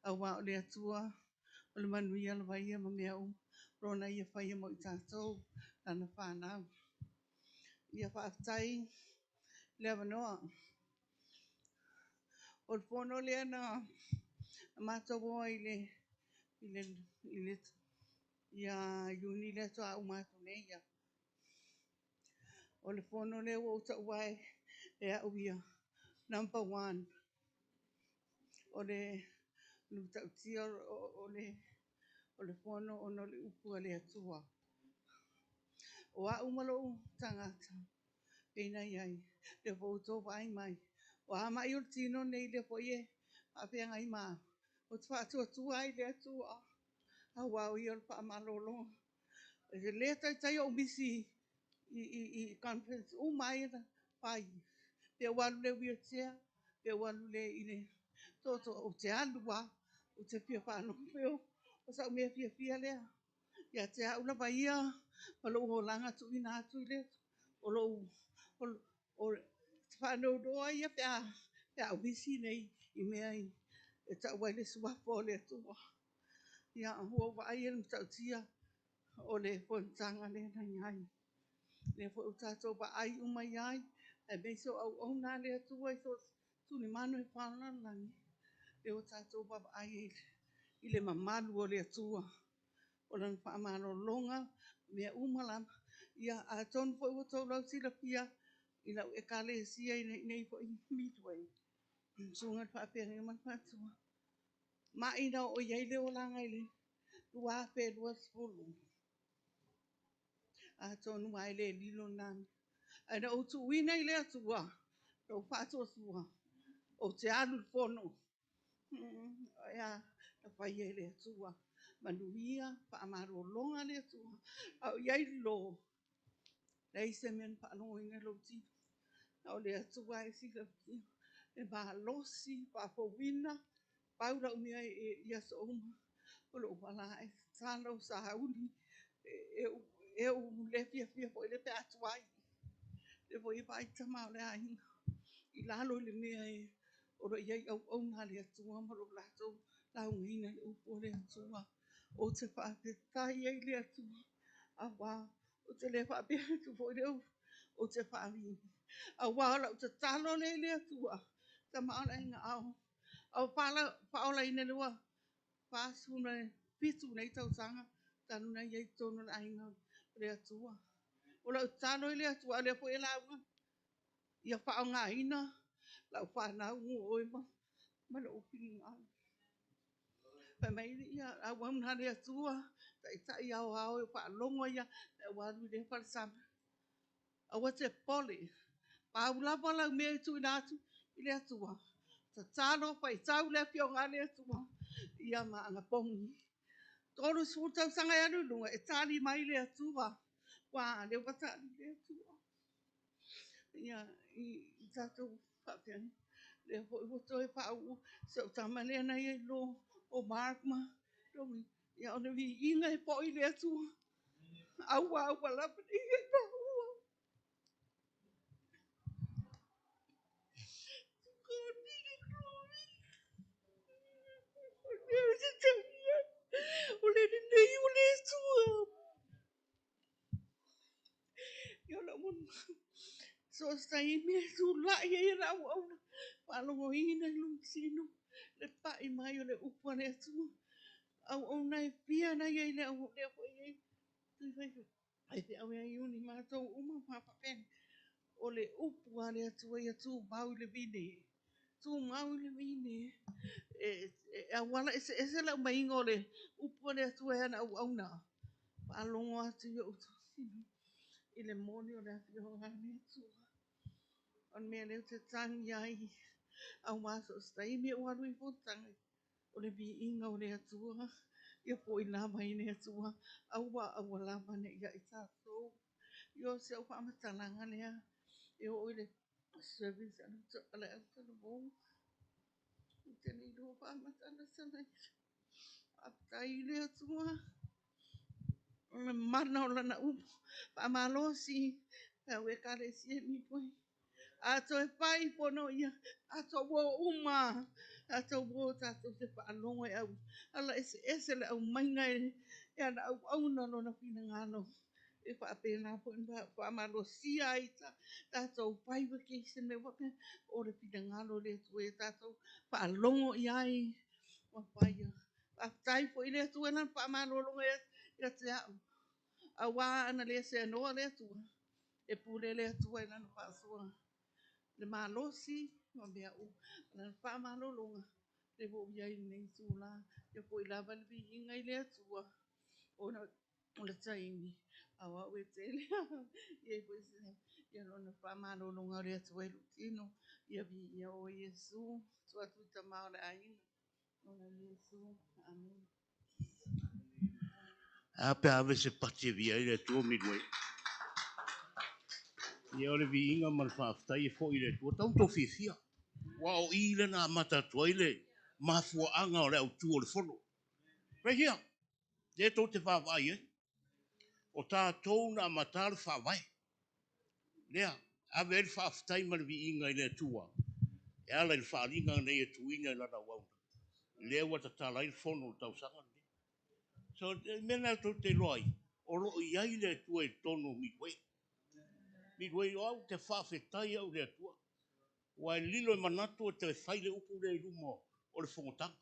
A wa o le atua. O le manuia la whaia ma mea o. Rona ia whaia mo I tātou. Lana whanau. Ia whaatai. Le avanoa. O le pono le ana. Mātou ile ia uni le toa o mātou nei ia. O le pono le o ta wai e a uia. Number 1. O le nuta utia o le pono o no le upua le atua. O a umalo tangata. Pena iai. Le fauto vai mai. O a mai o tino nei le foie. A pia ngai maa. O te whaatua tuai le atua. A wau i o le wha malolo. E le tai o misi I conference o mai na pai. Pe walu le wheelchair. Pe walu le ile. Toto o te alua. O te pia whano peo. O sa umea pia lea. Ia te aula paia. Palo o langa tu ina atu ile. O lo o te whano doa ia pia o misi nei. I mea I. E ta waile suwapo le atua. Ia hua vai e mtautia. O le pontanga le na ngai. Le fo utato ba ai umai ai. E beso au na le atua I so tu ni mano e whana langi. Le utato ba ai I le mamalu o le atua. O lana whaamalolonga, mea umalama. Ia a tonu fo ua tau lau sila pia. I lau e kale sia i nei fo i midway. Sunga whaapenga man whatua. Ma ina o iei leo langa ile. Lua pe lua spulu. A tonu mai le lilo nang. Aina o tu wina i le atua. Tau whatua sua. O te alu fono. Ia, na whai e le atua. Manuia, whaamalolonga le atua. Au iei lo. Nei se men whaanonga inga lo ti. O le atua e sila pia. E ba losi, ba fowina. Paula umia e ia so uma. O lo wala e talo sa hauni. E u le fia fia po le pe atuai. Le po i pai tamau le ainga. I lalo le mea e. O lo iei au na le atua. Ma lo lato lau ngina le upo le atua. O te whaapetai ei le atua. A wā. O te le whaapea tu po leo. O te whaamini. A wā lau te talo le le atua. Ta maana inga au. Au paola ina lua. Pasuna pitu nei tau sanga. Tanu na iei tono la inga le atua. O lau talo le atua le po e launga. Ia whao ngā ina. Lau whanau ngu oi ma. Mana upini ngā. Pa mai ia a wam na le atua. Ta ia o ao e whaalongo ia. Le waru le whalasama. A wate poli. Paula pala mea tu natu. Ile atua. Ta talo pa i tau le pio ngā le atua. Ia ma anga pongi. Tolu suta sanga ya lunga. E tali mai le atua. Wa le wata le atua. Ia i tato whapiani. Le ho to e pau. So tamane na ye lo o mark ma. Romi. Ia ona vi inga e po i le atua. Awa wala pa ni e pau. Oleh ni oleh tua. Yo la mun. So stai me tu la ye la au. Palo ina lung sino. Le pa i mai ole upa le tua. Au au nai pia na ye le au le po ye. Tu fai. Ai te au ye uni ma to uma pa pen. Ole upa le tua ye tu mau le vini. Tu mau le vini. A wala ese la mai ngole. Upa le tua na au au na. Palo atu yo tu sino. Ile moni o le afio ngani tua. On mea leo te tangi ai. Au maso stai mea waru i potanga. O le bi inga o le atua. Ia po i lama i le atua. Au wa lama ne ia i tato. Yo se au whamatalanga lea. E o le service anu to ale au tano mo. I tene i lo whamatala sana. Aptai le atua. Mana o lana upo. Whamalosi. Kau e kare sie mi poi. Ato e pai pono ia, ato wo uma, ato wo tato te whaanonga e au. Ala ese le au mainga e ana au nono na pina ngano. E whaapena po in whaamalo sia i tato pai vacation me wake o le pina ngano le tue tato whaalongo i ai. Wapaya. Whaatai po i le tue nan whaamalo longa e te au. A wā ana le se anoa le tua. E pule le tua i lana whaasua. Le malosi ma mea u na pa malolonga le bo ia i nei tula e po ila van vi inga i le atua ona o le taimi a wa we tele e po se ia no pa malolonga le atua i lutino ia vi ia o Yesu tua tu ta ma le ai ona Yesu amen Ape ave se pati via ile tu midway. Ia ole vi inga man whaafta i fo ile tu. Tau to fifia. Wa o ile na mata toile. Mafua anga o le au tu o le fono. Right here. Te to te whaavai e. O tā tou na matar whaavai. Lea. Ave ele whaafta i man vi inga ile tua. E ala il whaaringa nei e tuina lana wauna. Lea wata tala il fono tau sanga. So mena to te loi. O lo iai le tua e tono midway. Midway o au te whawhetai au rea tua. Wai lilo e manatu o te whaile upu rea i rumo o le whongotanga.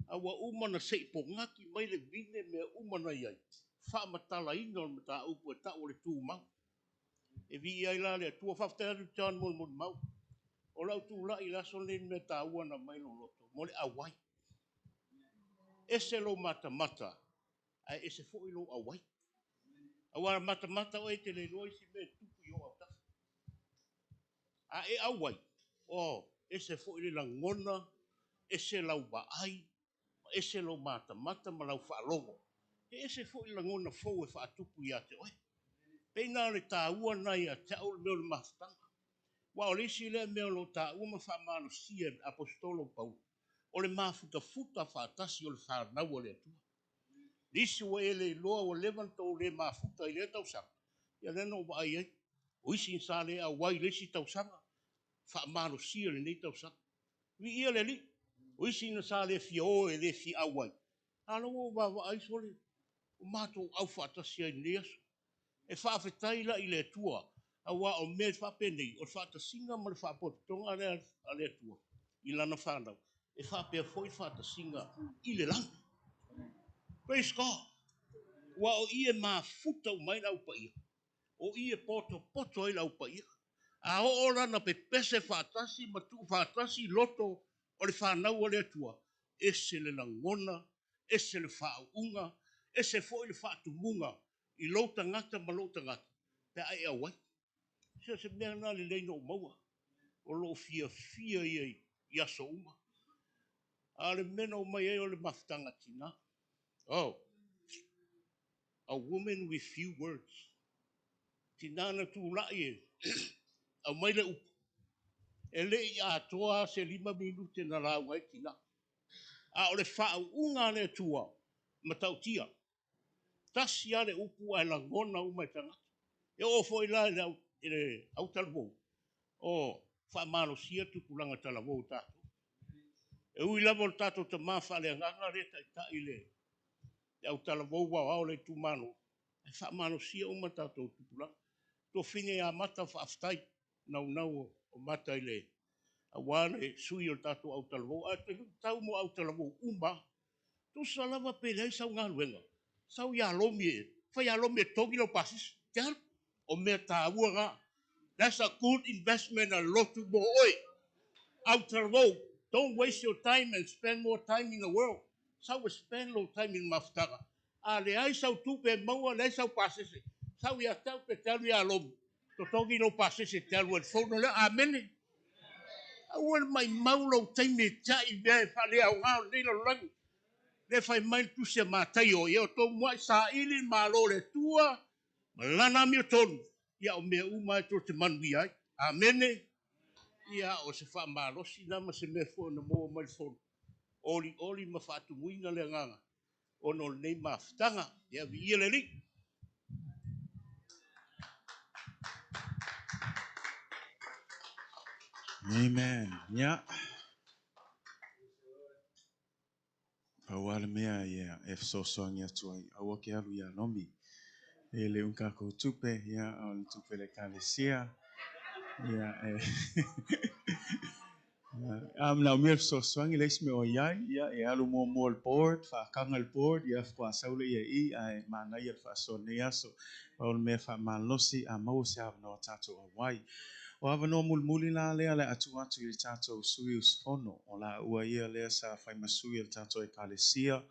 Awa umana sei po ngaki mai le vine me umana iai. Wha matala ino ma ta upu e ta o le tū mau. E vi ai la le tua whaftea du tān mon mau. O lau tū la i laso len me ta uana mai lo loto. Mo le awai. Ese lo mata mata. Ai ese fo i lo awai. Awa mata mata o e te le loi si me tupu i o au tafa. A e awai. O ese fo i le langona. Ese lau ba ai. Ese lo mata mata ma lau whaalongo. E ese fo i langona fo e whaatupu i ate oe. Peina le tā ua nai a te au le meo le mafutanga. Wa o lisi le meo lo tā ua ma whaamano sia apostolo pau. O le mafuta futa whaatasi o le whanau o le atua. Lisi wa ele loa o levanta o le mafuta i le tausanga. Ia leno wa ai ai. O isi insa le a wai lesi tausanga. Whaamano sia le nei tausanga. Vi ia le li. O isi insa le fia o e le fi awai. Ano wa ai sole. O mato au whaatasi ai neaso. E whaafetai la i le tua, a wa o me whapene, o whaatasinga ma le whaapotonga a le tua, i lana whanau. E whaapea foi whaatasinga i le langa. Praise God. Wa o ie mā futa o mai lau pa ia. O ie poto ai lau pa ia. A o ora na pe pese whaatasi, ma tu whaatasi loto o le whanau a le tua. Ese le langona, ese le whaunga, ese foi le whaatumunga. I lo tangata ma lo tangata. Pe ai awai. Se mea nga le leino o maua. O lo fia i aso uma. A le mena o mai o le mafutanga tina. Oh. A woman with few words. Tina na tu lai e. A mai le upu. E le i atoa se 5 minute na la wai tina. A o le whao unga le tua. Matautia. Tasi ale upu ai la ngona uma tangata. E o foi la le au talvo. O whaamano sia tupulanga talavo tato. E ui lavo tato ta mawha le nganga le ta ile. E au talavo wa le tu mano. E whaamano sia uma tato tupulanga. To fine a mata whaaftai. Nau o mata ile. A wane sui o tato au talavo. A te tau mo au talavo uma. Tu salava pelei sau ngā luenga. Sau ia lomi e. Whai ia lomi e togi lo pasis. Tiar. O mea tā ua ngā. That's a good investment a lot to go oi. Out the road. Don't waste your time and spend more time in the world. So we spend no time in Maftaga. Le ai sau tupe maua le sau pasese. Sau ia tau pe talu ia lomu. To togi no pasese talu e fono le amene. Awan mai maulo taimi tai be fale au ngau ni lo lang. Le fai mai tu se matai o ia to mo sa ili malo le tua. Malana mi ton. Ia o me uma to te manwi ai. Amene. Ia o se wha marosi na ma se me fo na mo mai fo. Oli ma whaatu muina le nganga. Ono nei mafutanga. Ia vi ia le li. Amen. Yeah. Awala mea ia e so songi atu ai. Awa ke alu ia nomi. E le unka ko tupe ia o le tupe le kalesia. Ia e na umir so songi leis me o iai ia e alu mo el board fa kanga el board ia fa saule ia I ai mana ia fa so ia so o me fa malosi a mo se av no tato awai. O ava no mulmuli la lea le atu I tato sui usfono. O la ua ia lea sa fai masui il tato e kalesia.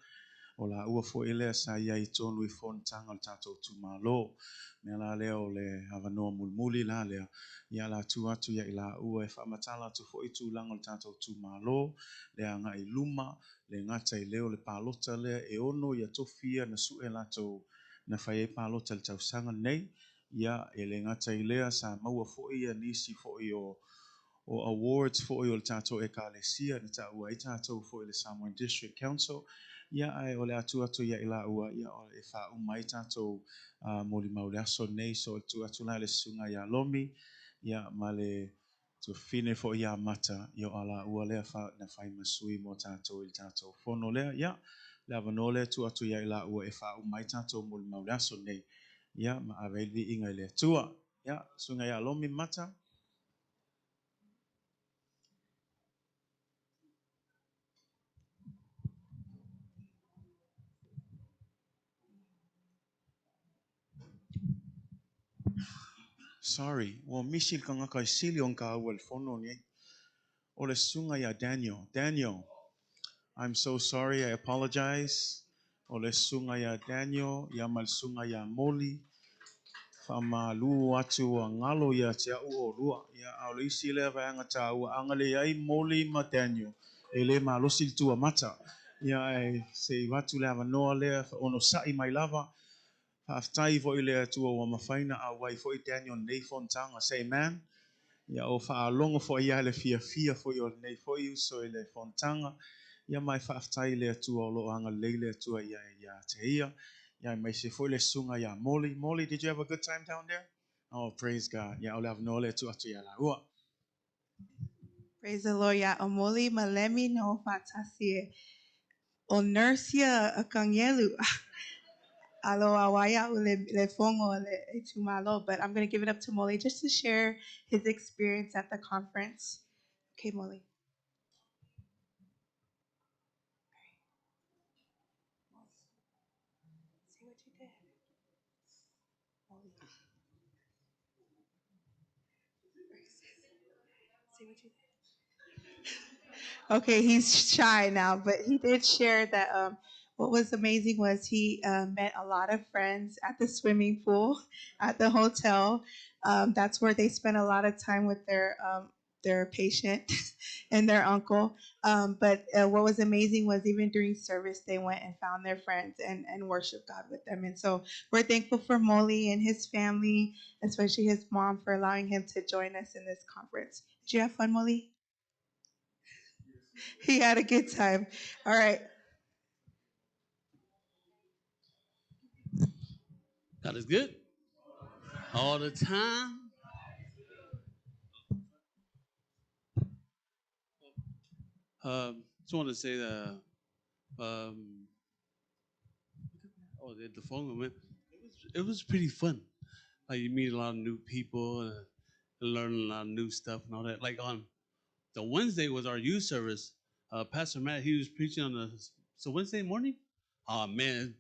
O la ua fo ilea sa ia I tonu I fontanga il tato tu malo. Mea la lea o le ava no mulmuli la lea. Ia la atu ia I la ua e whaamatala tu fo I tu langa il tato tu malo. Lea nga I luma. Le ngata I leo le palota lea e ono ia tofia na sue lato na fai e palota il tausanga nei. Ia e le ngata I lea sa maua fo'i ia nisi fo'i o awards fo'i o le tātou e kālesia na ta ua I tātou fo'i le Samoan District Council. Ia ai o le atu ia I la ua ia o le wha umai tātou moli maule aso nei so atu la le sunga ia lomi. Ia ma le tu fine fo'i ia mata ia o la ua lea na whai masui mo tātou I tātou fono lea. Ia le avano le atu ia I la ua e wha umai tātou moli maule aso nei. Ya, ma aveli inga le tua. Ya, sunga ya lomi mata. Sorry. Well, misil ka nga kay Silion ka awal fono ni. Ole sunga ya Daniel. Daniel, I'm so sorry. I apologize. Ole sunga ya Daniel. Ya mal sunga ya Molly. Fama lu watu wa ngalo ya tia u lua. Ya au isi le va anga ta u angale ai Molly ma Daniel. Ele ma losil tu mata. Ya se watu le ava noa le ono sai mai lava. Aftai vo ile tu wa mafaina a wai fo Daniel nei fontanga. Say man. Ya o fa longo fo ia le fia fo yo nei fo you so ile fontanga. Ya mai fa aftai le tu o lo anga leile tu ya te ia. Ya mai se fo le sunga ya Molly. Molly, did you have a good time down there? Oh, praise God. Ya o le av no le tu atu ya la ua. Praise the Lord. Ya omoli malemi no fatasie. O nursia akangelu. Alo awaya le fongo le etumalo. But I'm going to give it up to Molly just to share his experience at the conference. Okay, Molly. See what you did. Molly. See what you did. Okay, he's shy now, but he did share that what was amazing was he met a lot of friends at the swimming pool at the hotel. That's where they spent a lot of time with their patient and their uncle. But what was amazing was even during service, they went and found their friends and worshiped God with them. And so we're thankful for Molly and his family, especially his mom, for allowing him to join us in this conference. Did you have fun, Molly? He had a good time. All right. God is good all the time. Just want to say that the phone moment. It was pretty fun. Like you meet a lot of new people and learn a lot of new stuff and all that. Like on the Wednesday was our youth service. Pastor Matt, he was preaching on the Wednesday morning. Oh man,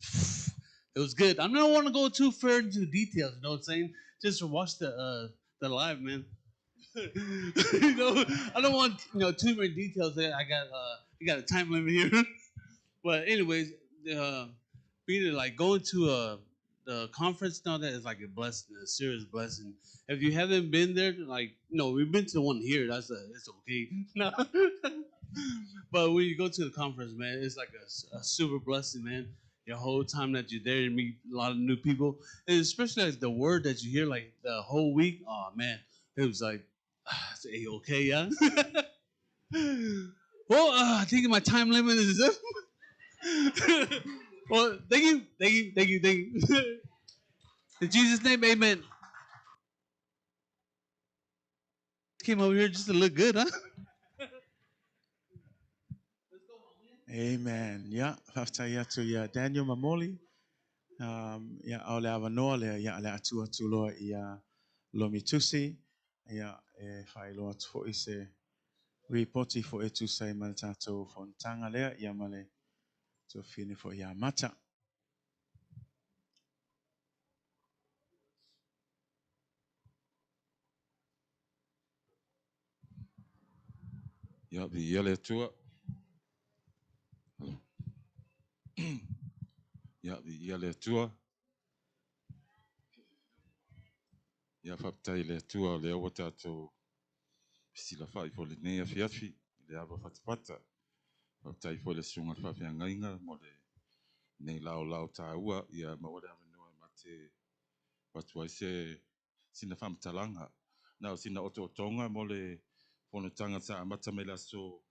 it was good. I don't want to go too far into details. You know what I'm saying? Just watch the live, man. I don't want too many details. I got a time limit here. But anyways, being like going to the conference now that is like a blessing, a serious blessing. If you haven't been there, like no, we've been to the one here. It's okay. No. But when you go to the conference, man, it's like a super blessing, man. Your whole time that you're there, you meet a lot of new people, and especially like the word that you hear like the whole week. Oh man, it was like, it's okay, yeah. Well, I think my time limit is up. Well, thank you. In Jesus' name, amen. Came over here just to look good, huh? Amen. Ya, after ya to ya Daniel Mamoli. Ya au le avanoa le ya le atu loa ya lomitusi. Ya fai loa tfo ise ripoti fo etu sai maltato fontanga lea ya male to fini fo ya mata. Ya vi yele tua. Ya vi yele tua. Ya faptai le tua le o tato sila fai fo le nea fiafi le ava fatapata. Faptai fo le sunga fafi angainga mo le nei lao ta ua ia mawale ave noa mate patua se sina famtalanga. Na sina oto tonga mo le fono tanga sa amata me la so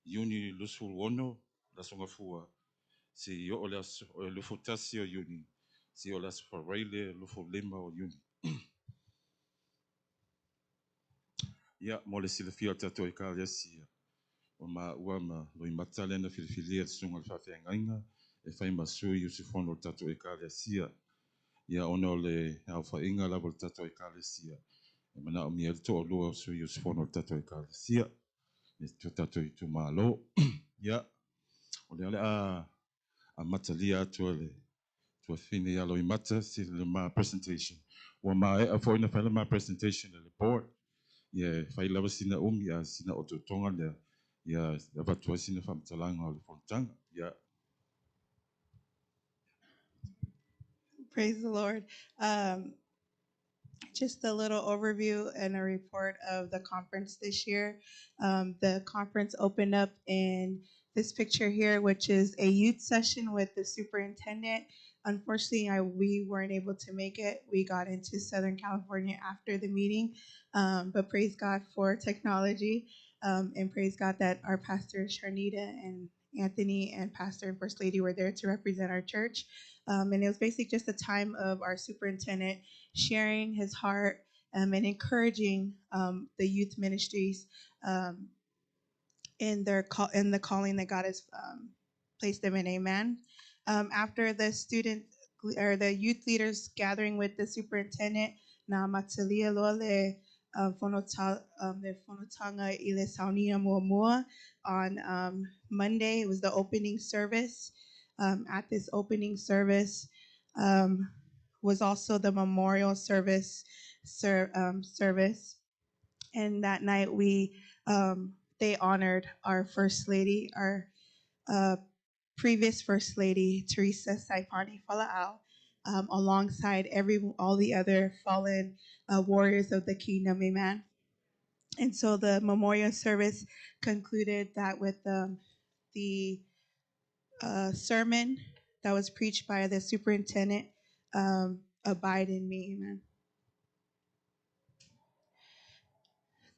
Uni lusul wono la songa fua si yo o le futasi o uni si o las faraile lufu lima o uni ya mo le silafia tato e kalia sia o ma ua ma lo imatale na filifilia sunga le fafengainga e fai masu yusufono tato e kalia sia ya ono le alfa inga la vol tato e kalia sia e mana o miel to o lua su yusufono tato e kalia sia e to tato i tu malo ya o le ale a matalia atu ale tua fine alo i mata si le ma presentation. Ua mae foi na whaila ma presentation le board. Ia whai lava sina ia sina o tonga lea. Ia watua sina whamtalanga o le whonutanga. Ia. Praise the Lord. Just a little overview and a report of the conference this year. The conference opened up in this picture here, which is a youth session with the superintendent. Unfortunately, we weren't able to make it. We got into Southern California after the meeting, but praise God for technology, and praise God that our pastor Sharnita and Anthony and Pastor and First Lady were there to represent our church. And it was basically just a time of our superintendent sharing his heart and encouraging the youth ministries um, in the calling that God has placed them in. Amen. After the student or the youth leaders gathering with the superintendent, na matalia lole the fonotanga ile saunia muamua on Monday. It was the opening service. At this opening service was also the memorial service, and that night they honored our first lady, our uh, previous first lady, Teresa Saipani Fala'au, alongside all the other fallen warriors of the kingdom. Amen. And so the memorial service concluded that with the sermon that was preached by the superintendent, Abide in Me. Amen.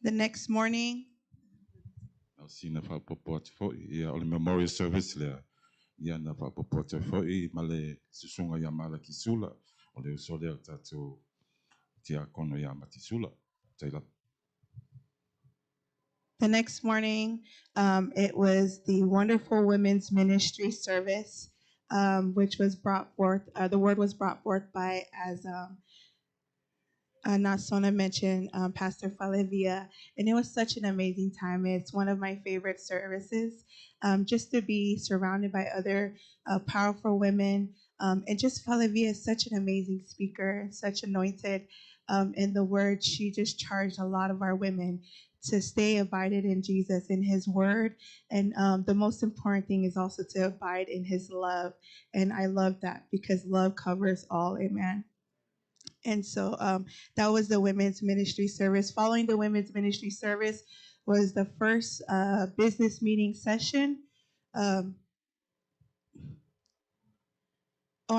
The next morning, Sina whapopo atu foi. Ia o le memorial service lea. Ia na whapopo atu foi ma le susunga ia mala ki sula. O le usole o tātou tia kono ia mati sula. Taila. The next morning, it was the wonderful women's ministry service, which was brought forth. The word was brought forth by, as Nasona mentioned, Pastor Falevia, and it was such an amazing time. It's one of my favorite services, just to be surrounded by other powerful women. And just Falevia is such an amazing speaker, such anointed in the word. She just charged a lot of our women to stay abided in Jesus, in his word. And the most important thing is also to abide in his love. And I love that because love covers all. Amen. And so that was the women's ministry service. Following the women's ministry service was the first business meeting session. I'm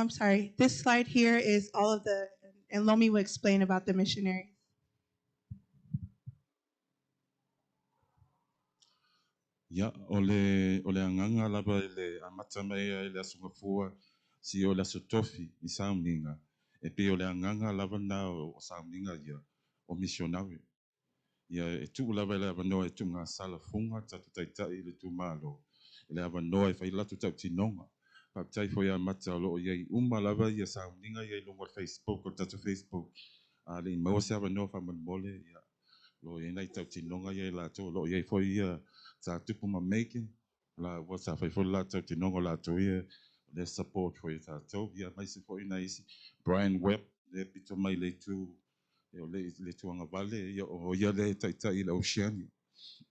sorry. This slide here is all of and Lomi will explain about the missionaries. Ia, o le anganga lava le amata mai ai le asunga fua si o le asotofi i sauninga. E pe o le anganga lava na o sauninga ia o misionari. Ia e tu lava le avanoa e tu ngā sala funga tatu taitai le tu malo. Le avanoa e whai latu tau tinonga. Pātai fo ia mata o loo iai uma lava ia sauninga iai longa Facebook o tatu Facebook. A le maua se avanoa whamanmole ia. Lo ia nei tau tinonga iai lato. Lo iai fo ia sa tupu ma making. La wasa fai fo la tau tinonga lato ia. Le support fo ia tātou. Ia mai se fo ina isi. Brian Webb. Le pito mai le tu. Le tuanga vale. Ia le taitai le Oceania.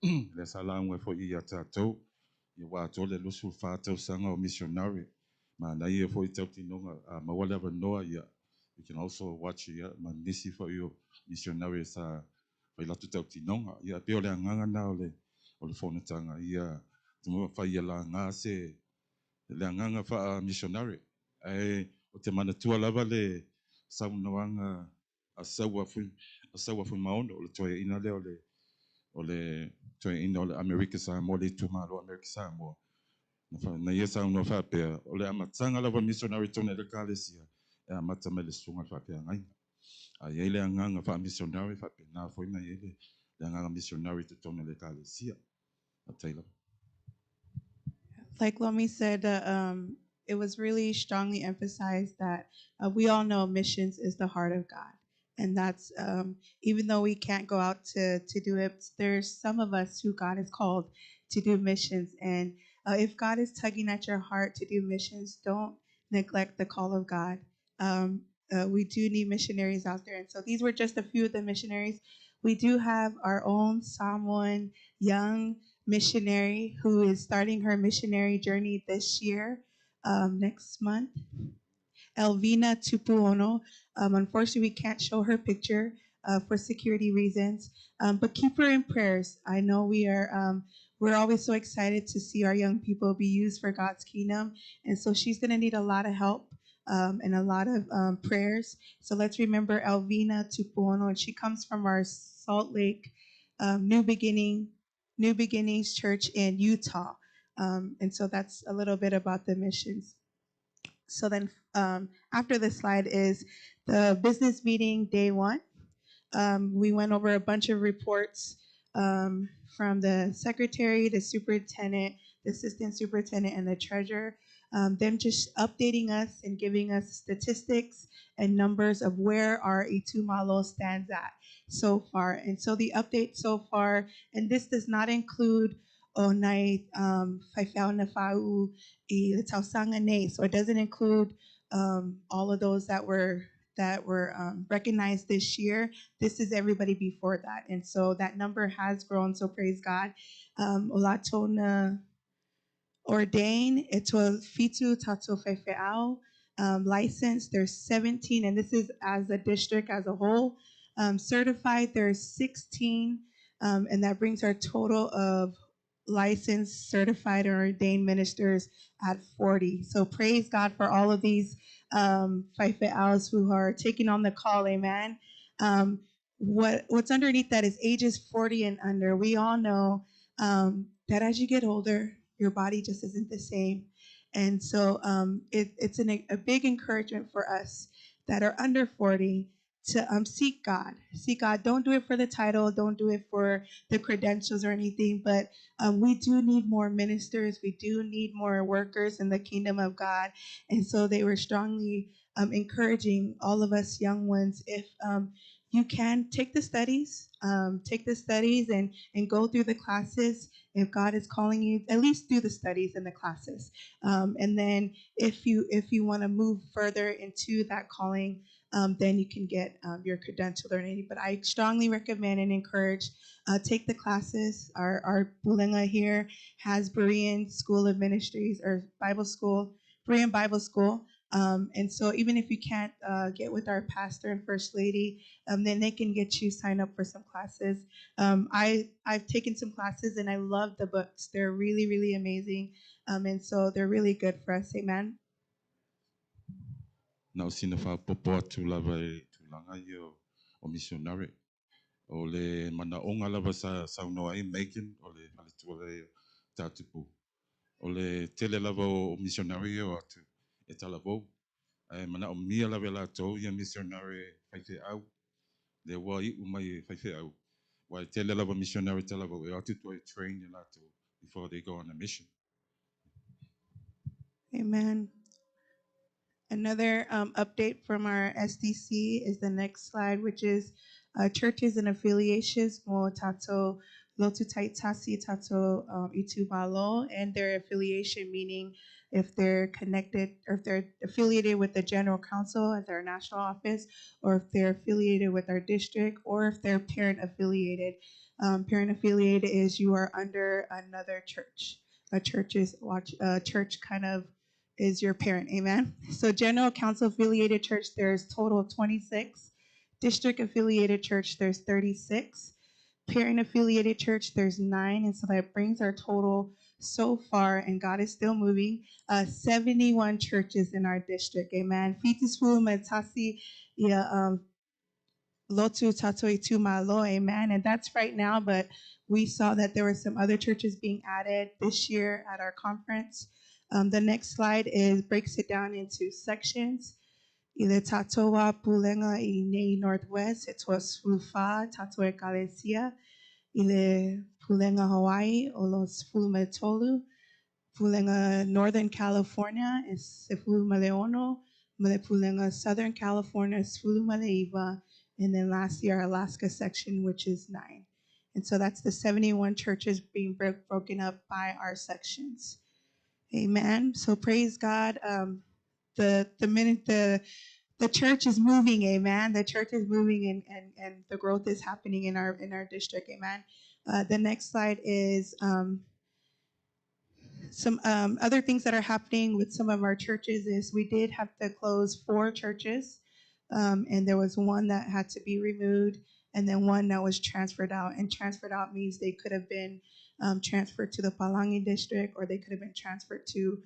Le salaunga fo ia tātou. Ia wātou le lusu whātou sanga o missionary. Ma na ia fo i tau tinonga. Ma wale ava noa ia. You can also watch ia. Ma nisi fo ia missionary sa fai latu tau tinonga. Ia peo le anganga na o le whanatanga. Ia tumu fai ia la ngā se le anganga wha missionary. O te manatua lava le saunoanga a saua fui maono. O le toia ina leo o le toia ina o le Amerika sa mo le tumalo Amerika sa mo. Na ia sauno wha pia. O le amatanga lava missionary tone le kālesia. E amata me le sunga wha pia ngainga. A ele anganga fa missionary fa na foi na ele le anganga missionary to tone le kalesia a Taylor. Like Lomi said, it was really strongly emphasized that we all know missions is the heart of God. And that's, even though we can't go out to do it, there's some of us who God has called to do missions. And if God is tugging at your heart to do missions, don't neglect the call of God. we do need missionaries out there. And so these were just a few of the missionaries. We do have our own Samoan young missionary who is starting her missionary journey this year, next month. Elvina Tupuono. Unfortunately, we can't show her picture for security reasons, but keep her in prayers. I know we're always so excited to see our young people be used for God's kingdom, and so she's going to need a lot of help and a lot of prayers. So let's remember Elvina Tupuono, and she comes from our Salt Lake New Beginnings Church in Utah, and so that's a little bit about the missions. So then after this slide is the business meeting day one. We went over a bunch of reports from the secretary, the superintendent, the assistant superintendent, and the treasurer. Them just updating us and giving us statistics and numbers of where our Itumalo stands at so far. And so the update so far, and this does not include Onai Faifau Nafau I Tausanga Ne, so it doesn't include all of those that were recognized this year. This is everybody before that. And so that number has grown, so praise God. Olatona ordain, ito fitu tato fefeao. Licensed, there's 17, and this is as a district as a whole. Certified, there's 16, and that brings our total of licensed, certified, or ordained ministers at 40. So praise God for all of these Faife'aus who are taking on the call, amen. What's underneath that is ages 40 and under. We all know that as you get older, your body just isn't the same. And so it's a big encouragement for us that are under 40 to seek God. Seek God. Don't do it for the title. Don't do it for the credentials or anything. But we do need more ministers. We do need more workers in the kingdom of God. And so they were strongly encouraging all of us young ones, if you can take the studies, and go through the classes. If God is calling you, at least do the studies and the classes. And then if you want to move further into that calling, then you can get your credential or anything. But I strongly recommend and encourage take the classes. Our Bulenga here has Berean School of Ministries or Bible School, Berean Bible School. And so even if you can't get with our pastor and first lady, then they can get you signed up for some classes. I've taken some classes and I love the books. They're really, really amazing. And so they're really good for us. Amen. Na usina fa popo atu lava e tulanga i o missionary. O le mana onga lava sa unoa i Macon, o le halitua le tatupu. O le tele lava o missionary o atu e talavou. Mana o mia lava la tau ia missionary whaife au. Le wa i umai whaife au. Wa tele lava missionary talavou e atu to train i la tau before they go on a mission. Amen. Another update from our SDC is the next slide, which is churches and affiliations, mo tato lotu taitasi tato itubalo, and their affiliation, meaning if they're connected or if they're affiliated with the general council at their national office, or if they're affiliated with our district, or if they're parent affiliated. Parent affiliated is you are under another church. A church kind of is your parent, amen? So general council affiliated church, there's total of 26. District affiliated church, there's 36. Parent affiliated church, there's 9. And so that brings our total so far, and God is still moving, 71 churches in our district, amen? Fitis Matasi, Lotu Tatoi Tu Malo, amen. And that's right now, but we saw that there were some other churches being added this year at our conference. The next slide breaks it down into sections. Ile Tatoa Pulenga i Nei Northwest, it was Flufa, Tatoe Kalesia, Ile Pulenga Hawaii, Olos Fulumetolu, Pulenga Northern California is Sefulu Maleono, Pulenga Southern California is Sefulu Maleiva, and then last year, Alaska section, which is 9. And so that's the 71 churches being broken up by our sections. Amen. So praise God. The the church is moving, amen. The church is moving, and the growth is happening in our district, amen. The next slide is some other things that are happening with some of our churches is we did have to close 4 churches, and there was one that had to be removed, and then one that was transferred out. And transferred out means they could have been transferred to the Palangi district, or they could have been transferred to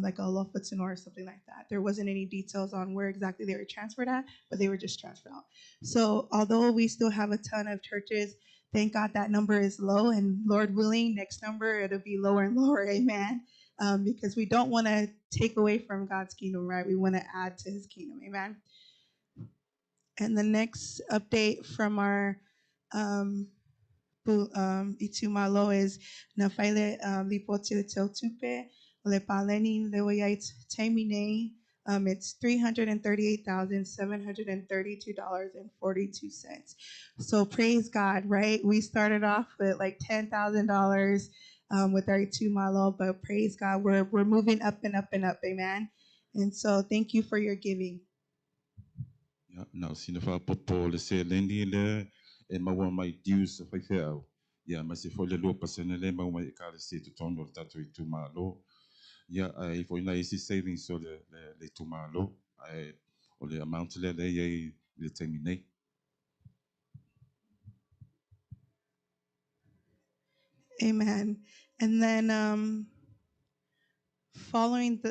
like a Lofoten or something like that. There wasn't any details on where exactly they were transferred at, but they were just transferred out. So although we still have a ton of churches, thank God that number is low, and Lord willing, next number it'll be lower and lower, amen. Because we don't want to take away from God's kingdom, right? We want to add to His kingdom, amen. And the next update from our Itumalo is na faile lipoti le tupe le paleni le wait tamine. It's $338,732.42. So praise God, right? We started off with like $10,000 with our Itumalo, but praise God, we're moving up and up and up, amen. And so thank you for your giving. Ya, na sina fa popo le se lendi le e maua mai dius fa fea. Ya, ma se foi le lo pasene le maua mai ka le se tu tono tatu I tu malo. Ya, ai foi na isi savings so le tu malo. Ai o le amount le ye le terminate. Amen. And then following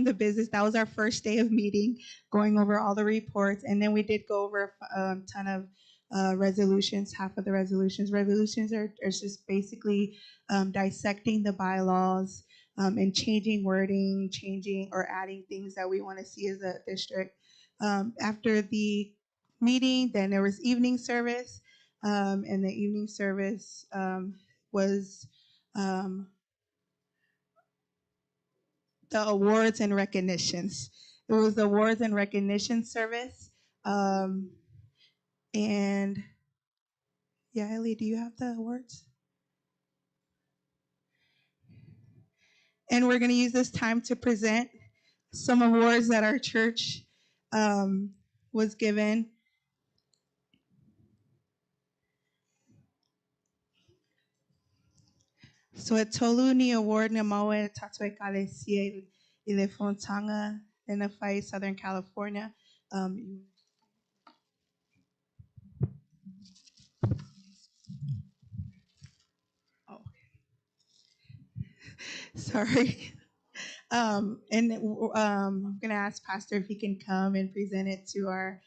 the business, that was our first day of meeting, going over all the reports, and then we did go over a ton of resolutions. Half of the resolutions are just basically dissecting the bylaws and changing wording, changing or adding things that we want to see as a district. After the meeting, then there was evening service, and the evening service was the awards and recognitions. It was the awards and recognition service. And yeah, Ellie, do you have the awards? And we're going to use this time to present some awards that our church was given. So a Toluni Award Namawe Tatwe Kalesie Ile Fontanga, Lenafai, Southern California. Oh, sorry. And I'm going to ask Pastor if he can come and present it to our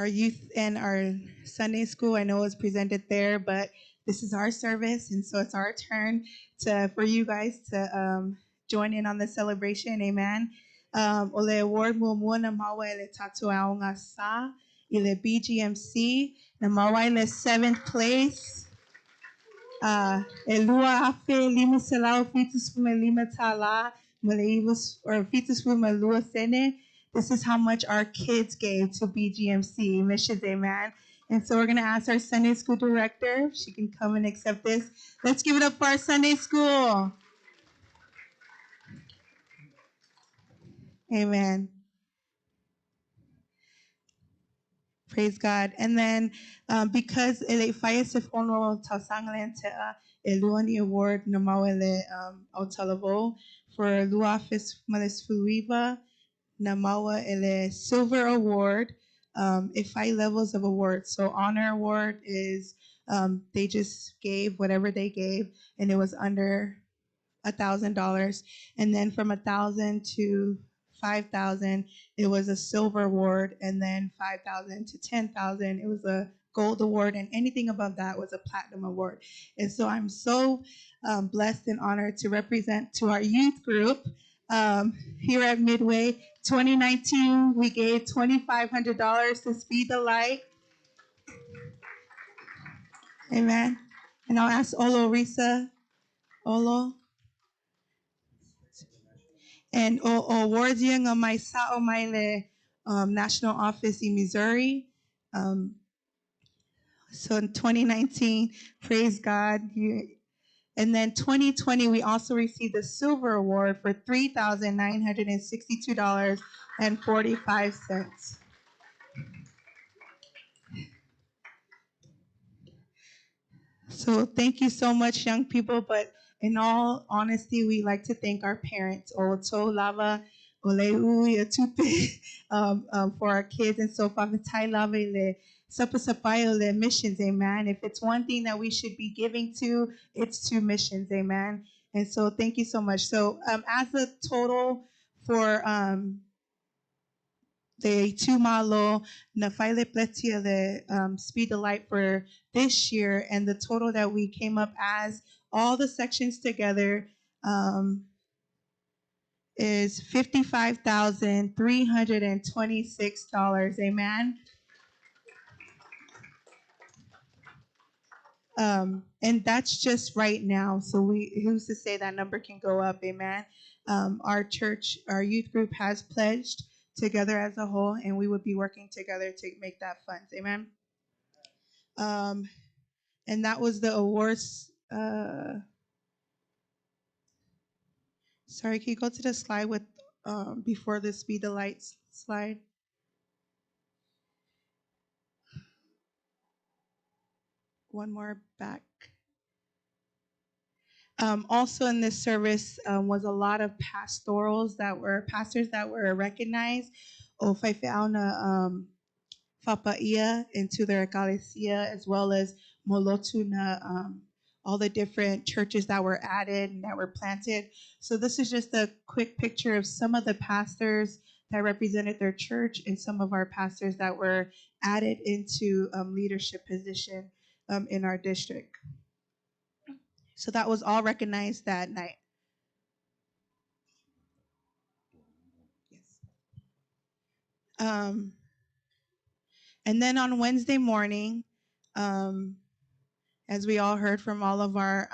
youth and our Sunday school. I know it was presented there, but this is our service, and so it's our turn for you guys to join in on the celebration. Amen. Ole award mo na mawa ele tatu aonga sa ile BGMC na mawa ile 7th place. Elua afe lima salau fitus puma lima tala malaivus or fitus puma lua sene. This is how much our kids gave to BGMC missions, amen. And so we're going to ask our Sunday school director if she can come and accept this. Let's give it up for our Sunday school. Amen. Praise God. And then because ele faya se fono tausanglen te eluani award namawele otalavo for luafis malis fluiva namawa ele silver award, 5 levels of awards. So honor award is they just gave whatever they gave, and it was under $1,000, and then from 1,000 to 5,000, it was a silver award, and then 5,000 to 10,000, it was a gold award, and anything above that was a platinum award. And so I'm so blessed and honored to represent to our youth group here at Midway. 2019, we gave $2,500 to Speed the Light. Amen. And I'll ask Olo Risa. Olo. And awards yung may sao may national office in Missouri. So in 2019, praise God, And then 2020, we also received a silver award for $3,962.45. So thank you so much, young people. But in all honesty, we like to thank our parents, Oto Lava, Oleu, Yatupe, for our kids. And so Favitai Lava, Le Sapasapayo, Le missions, amen. If it's one thing that we should be giving to, it's to missions, amen. And so thank you so much. So as a total for the Tumalo Nafaile Pletia, the Speed the Light for this year, and the total that we came up as all the sections together is $55,326. Amen. And that's just right now. So who's to say that number can go up? Amen. Our church, our youth group has pledged together as a whole, and we would be working together to make that funds. Amen. And that was the awards. Sorry, can you go to the slide with before the Speed the Lights slide? One more back. Also in this service was a lot of pastors that were recognized. O Faifeauna Fapaia into their Ecclesia, as well as Molotuna, all the different churches that were added and that were planted. So this is just a quick picture of some of the pastors that represented their church and some of our pastors that were added into leadership position in our district. So that was all recognized that night. Yes. And then on Wednesday morning, as we all heard from all of our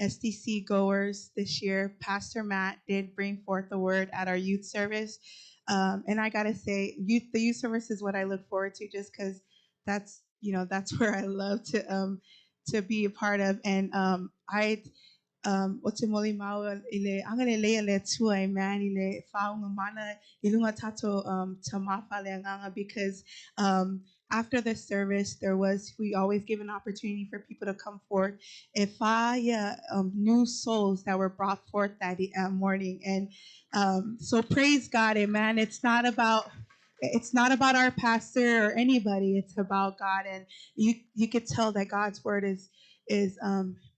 SDC goers this year, Pastor Matt did bring forth the word at our youth service. And I gotta say, the youth service is what I look forward to, just because that's where I love to be a part of. And Otimoli Mau ile angalele ile tua man ile faunga mana ilunga tato tamafa le because after the service we always give an opportunity for people to come forth. If I new souls that were brought forth that morning, and so praise God, amen. It's not about our pastor or anybody. It's about God, and you could tell that God's word is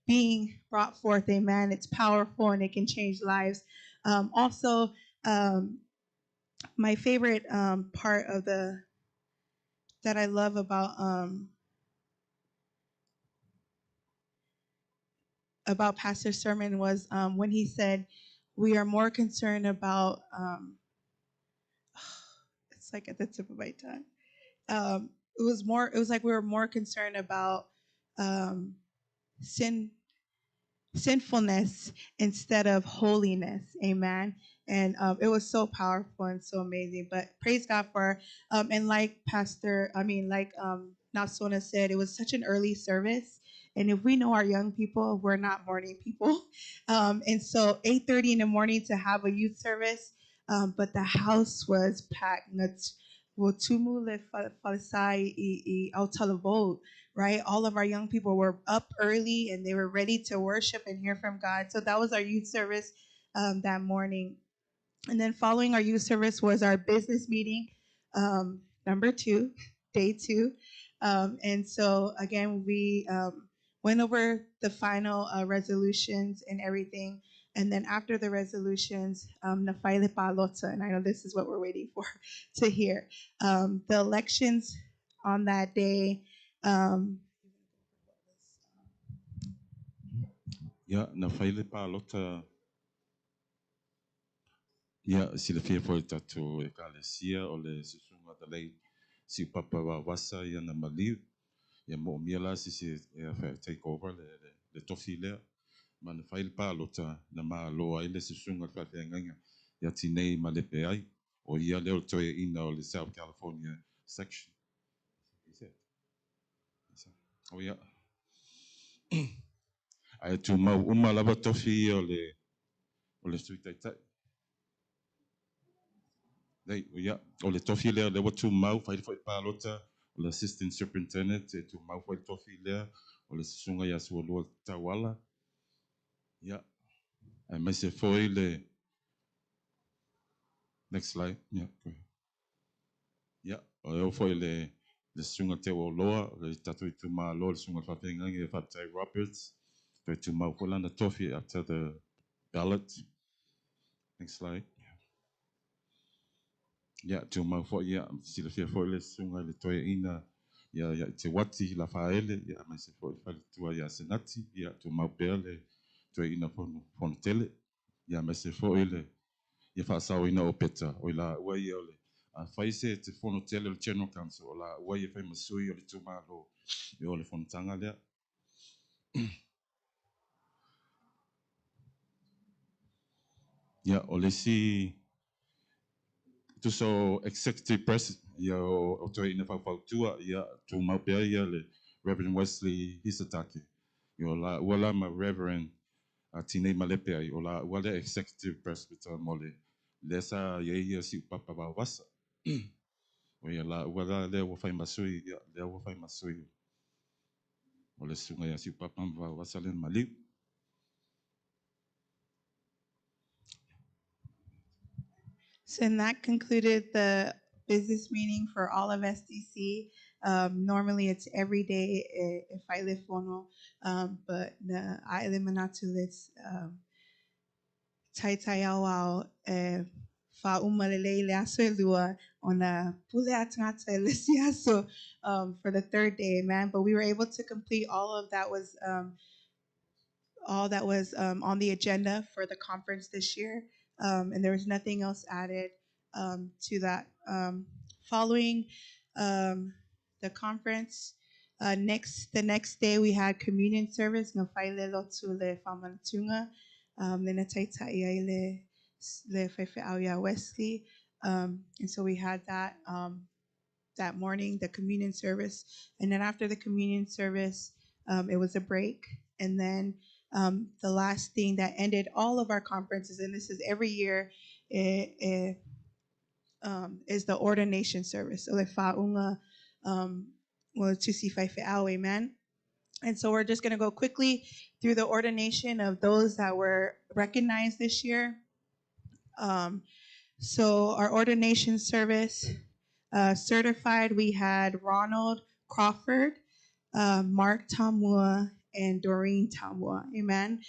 being brought forth, amen. It's powerful and it can change lives. Also, my favorite part of that I love about Pastor's sermon was when he said, we are more concerned about, it's like at the tip of my tongue. It was like we were more concerned about sinfulness instead of holiness. Amen. And it was so powerful and so amazing. But praise God for and like Nasona said, it was such an early service. And if we know our young people, we're not morning people. And so 8:30 in the morning to have a youth service, but the house was packed. Right? All of our young people were up early and they were ready to worship and hear from God. So that was our youth service that morning. And then following our youth service was our business meeting, number 2, day 2. And so again, we went over the final resolutions and everything. And then after the resolutions, Nafaile Palota, and I know this is what we're waiting for to hear. The elections on that day. Ya, na whaile pā lota, ia sila fia fo tatu e kalesia o le susunga da lei si papa wa wasa ia na maliu ia mo mia la si e fa take over le tofi lea ma na whaile pā lota na ma loa i le susunga fa fia nganga ia tinei ma le pe ai o ia leo toe ina o le South California section. O ia Ai tu mau uma lava tofi o le sui tai tai. Nei, ia, o le tofi lea le watu mau fai pālota o le assistant superintendent e tu mau fai tofi lea o le sunga ia sua lua tawala. Ia, ai mai se foi le, next slide, ia, ia, o eo foi le sunga te o loa, le tatu i tu maa loa, le sunga whawhengangi e Whaptai Roberts, toi tu mau kolana tofi after the ballot. Next slide. Ia, tu mau fo ia, sila fia fo le sunga le toi ina, ia te wati la faele, ia mai se fo i whale tua ia senati, ia tu mau pea le toi ina fono tele, ia mai se fo i le, ia whaasau ina o peta, o la ua ia o le, a whaise te fono tele o le General Council, o la ua ia whai masui o le tumalo, i o le fono tanga lea. Ia, o le si, tu so executive president, ia o toi ina whautua, ia tu mau pea ia le Reverend Wesley Hisatake. Yo la wala ma Reverend Tine Malepe ai o la wala executive presbyter mole. Lesa ye ye si papa ba wasa. O ya la wala le wo fai masui ya le wo fai masui. O le sunga ya si papa ba wasa le mali. So and that concluded the business meeting for all of SDC. Normally it's every day if I live fono, but the I eliminatu this tai tai au fa umalele le aso lua on a pule atangata elisiaso for the third day, man. But we were able to complete all that was on the agenda for the conference this year, and there was nothing else added to that. Following the conference, the next day we had communion service. No faile lotu le famantunga, le na taitai ai le fefe auya Wesley, and so we had that that morning, the communion service, and then after the communion service, it was a break, and then the last thing that ended all of our conferences, and this is every year, is the ordination service. So le fa'unga well tusi faife amen. And so we're just going to go quickly through the ordination of those that were recognized this year. So our ordination service, certified, we had Ronald Crawford, Mark Tamua, and Doreen Tamua. Amen.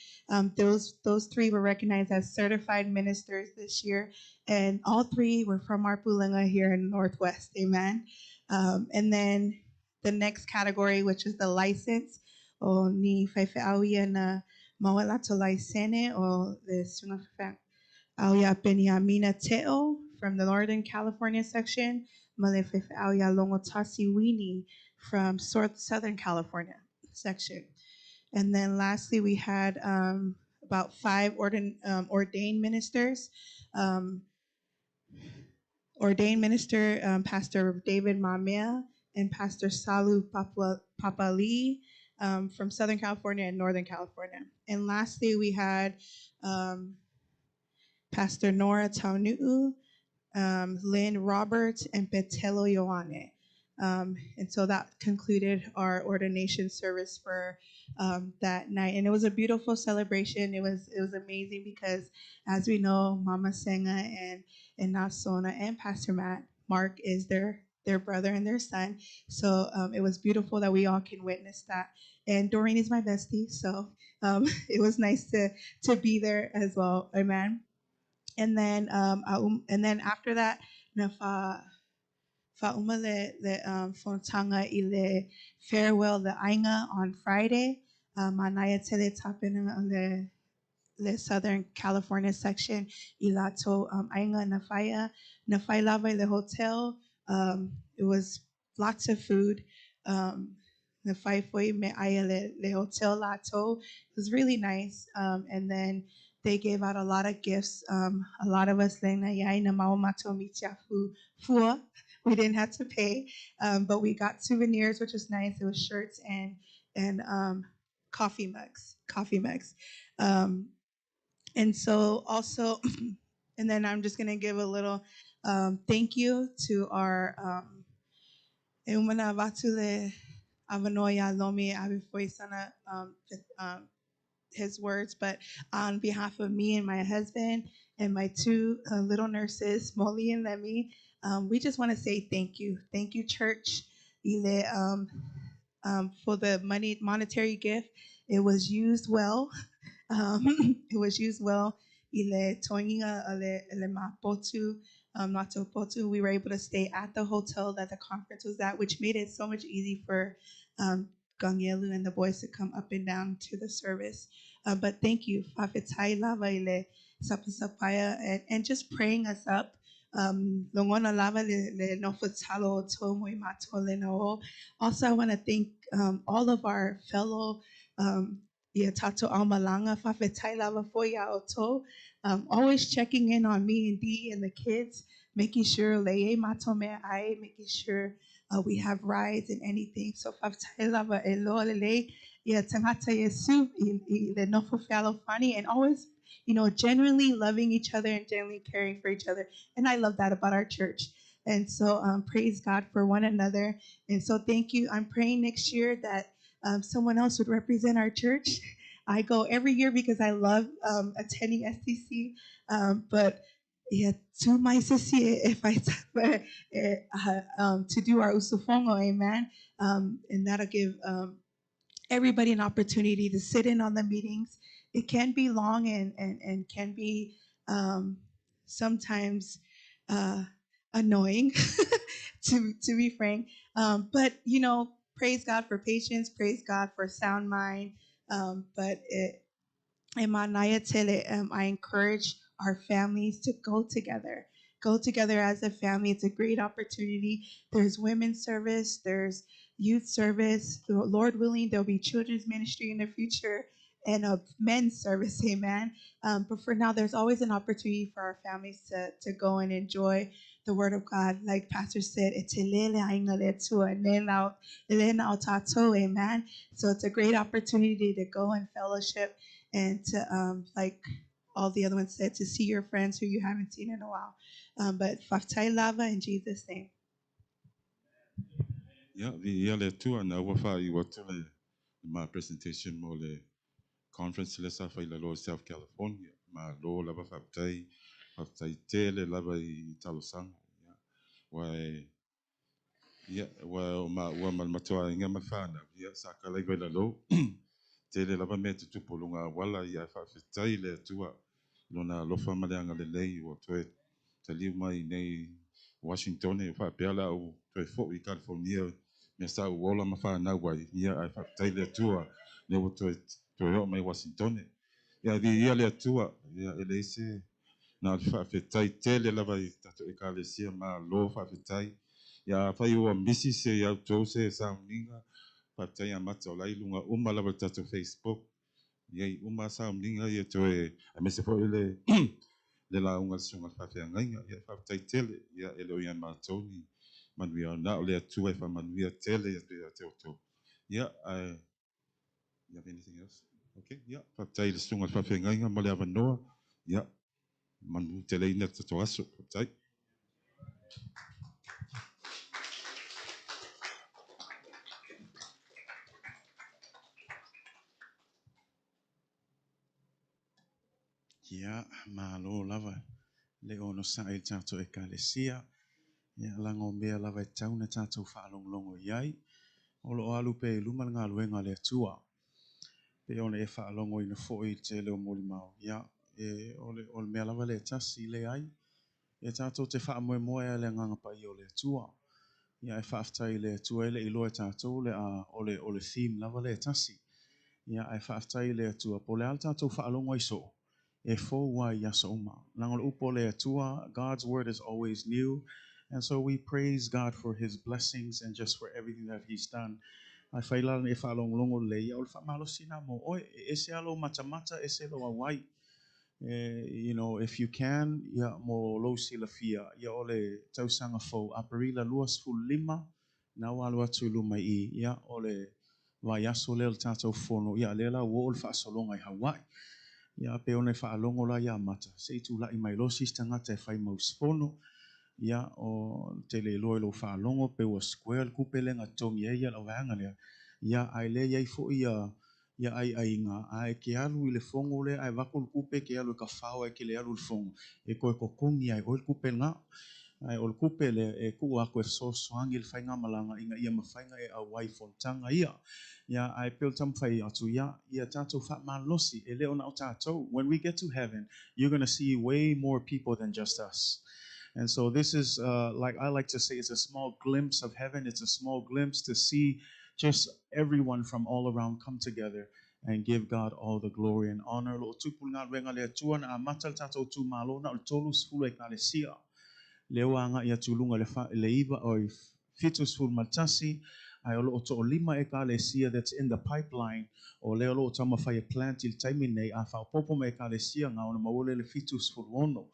Those three were recognized as certified ministers this year, and all three were from our Pulenga here in Northwest. Amen. And then the next category, which is the license, o ni faife awia na mawala to license o the sunga Auya Benyamina Teo from the Northern California section, Malefefe Auya Longotasi Wini from Southern California section. And then lastly, we had about 5 ordained ministers. Ordained minister, Pastor David Mamea and Pastor Salu Papali from Southern California and Northern California. And lastly, we had Pastor Nora Taunu'u, Lynn Roberts, and Betelo Ioane. And so that concluded our ordination service for that night. And it was a beautiful celebration. It was amazing because, as we know, Mama Senga and Nasona and Pastor Matt, Mark is their brother and their son. So it was beautiful that we all can witness that. And Doreen is my bestie, so it was nice to be there as well. Amen. And then after that, na fa le fontanga ile farewell the ainga on Friday. Manaya tele tapena the Southern California section, Ilato Ainga Nafai Lava the hotel. It was lots of food. Nafai foi me aya le hotel lato. It was really nice. And then they gave out a lot of gifts. A lot of us lena yai na maomato mitia fua. We didn't have to pay, but we got souvenirs, which was nice. It was shirts and coffee mugs, coffee mugs. And so also, and then I'm just gonna give a little thank you to our Eumana Vatule Avanoya Lomi Abifoisana his words, but on behalf of me and my husband and my two little nurses, Molly and Lemmy, we just want to say thank you. Thank you, church, Ile, for the monetary gift. It was used well. It was used well. Ile toinga ale mapotu, nato potu. We were able to stay at the hotel that the conference was at, which made it so much easy for Gangelu and the boys to come up and down to the service. But thank you, Fafetai Lava Ile Sapasapaya, and just praying us up. Longona Lava Le Nofutalo Tomoi Matole No. Also, I want to thank all of our fellow yeah, Tato Almalanga, Fafetai Lava Foya Oto, always checking in on me and Dee and the kids, making sure Leye Matome Ai, making sure we have rides and anything. So Fafetai Lava Elo Lele, yeah, Tangata Yesu, the Nofo Fialo Fani, and always, genuinely loving each other and genuinely caring for each other. And I love that about our church. And so praise God for one another. And so thank you. I'm praying next year that someone else would represent our church. I go every year because I love attending STC, but yeah, to my sissy, if I to do our usufongo, amen, and that'll give everybody an opportunity to sit in on the meetings. It can be long and can be sometimes annoying, to be frank. But praise God for patience, praise God for sound mind. But in Manaya Tele, I encourage our families to go together. Go together as a family. It's a great opportunity. There's women's service, there's youth service. Lord willing, there'll be children's ministry in the future and a men's service, amen. But for now, there's always an opportunity for our families to go and enjoy the Word of God. Like Pastor said, amen. So it's a great opportunity to go and fellowship and to, like all the other ones said, to see your friends who you haven't seen in a while. But Faftai Lava in Jesus' name. Yeah, the le tu ana wafa I watule my presentation mo le conference le sa fa lo South California ma lo la ba fa tele la ba I talosang ya wa ma matua inga ma fana ya sa ka le la lo tele la ba me tu polunga wala ya fa le tua lona lo fa ma le anga le lei o toe tali mai nei Washington e fa pela o toe fo I California me sa wola ma fa na wai ia ai fa le tua ne o toe o mai Washington ia di le tua ia ele se na fa tele la vai tato e kalesia ma lo fa ia fa o misi se ia to se sa minga fa a mata o lai lunga uma la tato Facebook ia uma sa minga ia toe a me se fo ele le la unga sunga fa ngai ia fa tele ia ele o ia ma toni manuia na o le tua e fa manuia tele ia te to ia you have anything else? Okay, yeah. Fatai le sunga fa ngai ma le avanoa ia manu tele ina to aso fatai. Ia, malo lava. Le ono sa il tato e kalesia. Ia lango mea lava e tauna tato whaalonglongo iai. Olo alu pe luma ngā luenga le tua. Pe ona e whaalongo ina foi te leo moli mau. Ia, ole mea lava le tasi le ai. E tato te whaamoe moe le nganga pa I o le tua. Ia e whaaftai le tua ele ilo e tato le a ole theme lava le tasi. Ia e whaaftai le tua. Po le al tato whaalongo iso. E fo wa yasa uma. Nangol upo le tua, God's word is always new. And so we praise God for his blessings and just for everything that he's done. Ai whaila e whaalong longo le ia ol whamalo sina mo. Oi, e se alo mata e se lo awai. If you can, ia mo lo sila fia, ia ole tausanga fo, aparila luas fu lima, na walu atu luma I, ia ole wa yaso le tato fono ia lela wo ol fa solonga i Hawaii ia pe ona fa alongo la ia mata se tu la i mai lo sistanga te fai mo spono ia o te le lo fa alongo pe o square ku pe lenga tongi ia la wanga le ia ai le ia fo ia ai nga ai ke alu i le fongo le ai vakul kupe ke alu ka fao e ke le alu le fongo e ko kongi ai ol kupe nga ai ol kupe le e ku a ko so soangi le fainga malanga inga ia mafainga e a wai fontanga ia ai pel tam fai atu ia tato fa malosi e le ona o tato when we get to heaven you're going to see way more people than just us. And so this is like I like to say, it's a small glimpse of heaven. It's a small glimpse to see just everyone from all around come together and give God all the glory and honor. Lo tupul nga wenga le tuan a matal tato tu malo na tolus fulu ekalesia. Leo anga ia tulunga le iva o fitus ful matasi. Ai olo to lima ekalesia that's in the pipeline. O leo lo tama fai plant il taimine a fa popo me ekalesia nga ona mawole le fitus ful wono.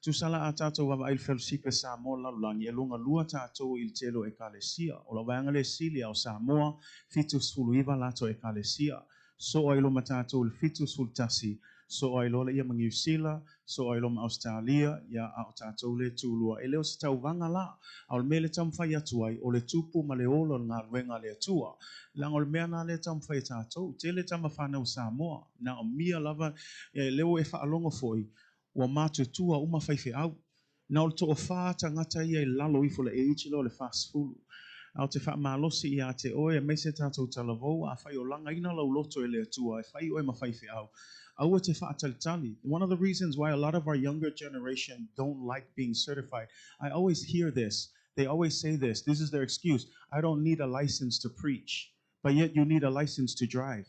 Tu sala a tātou wa il fellowship e Samoa lalulangi e lunga lua tātou il telo ekalesia. O la wanga le sili au Samoa fitus fulu iwa lato ekalesia. So ai loma tātou il fitus fulu tasi. So ai lola ia New Zealand, so ai loma Australia, ia au tātou le tūlua. E leo se tau wanga la, au le mele tamwhai atuai, o le tupu ma le olo ngā ruenga le atua. Lang o le mea nā le tamwhai tātou, te le tamawhanau Samoa, na o mia lava, leo e whaalongo foi, wa matutua uma faife au na o to fa tangata ia lalo ifo le eichilo le fast food au te fa malosi ia te oe me se tatou talavo a fai o langa ina lo loto e le tua e fai oe ma faife au te fa talitali. One of the reasons why a lot of our younger generation don't like being certified, I always hear this, they always say this is their excuse, I don't need a license to preach, but yet you need a license to drive.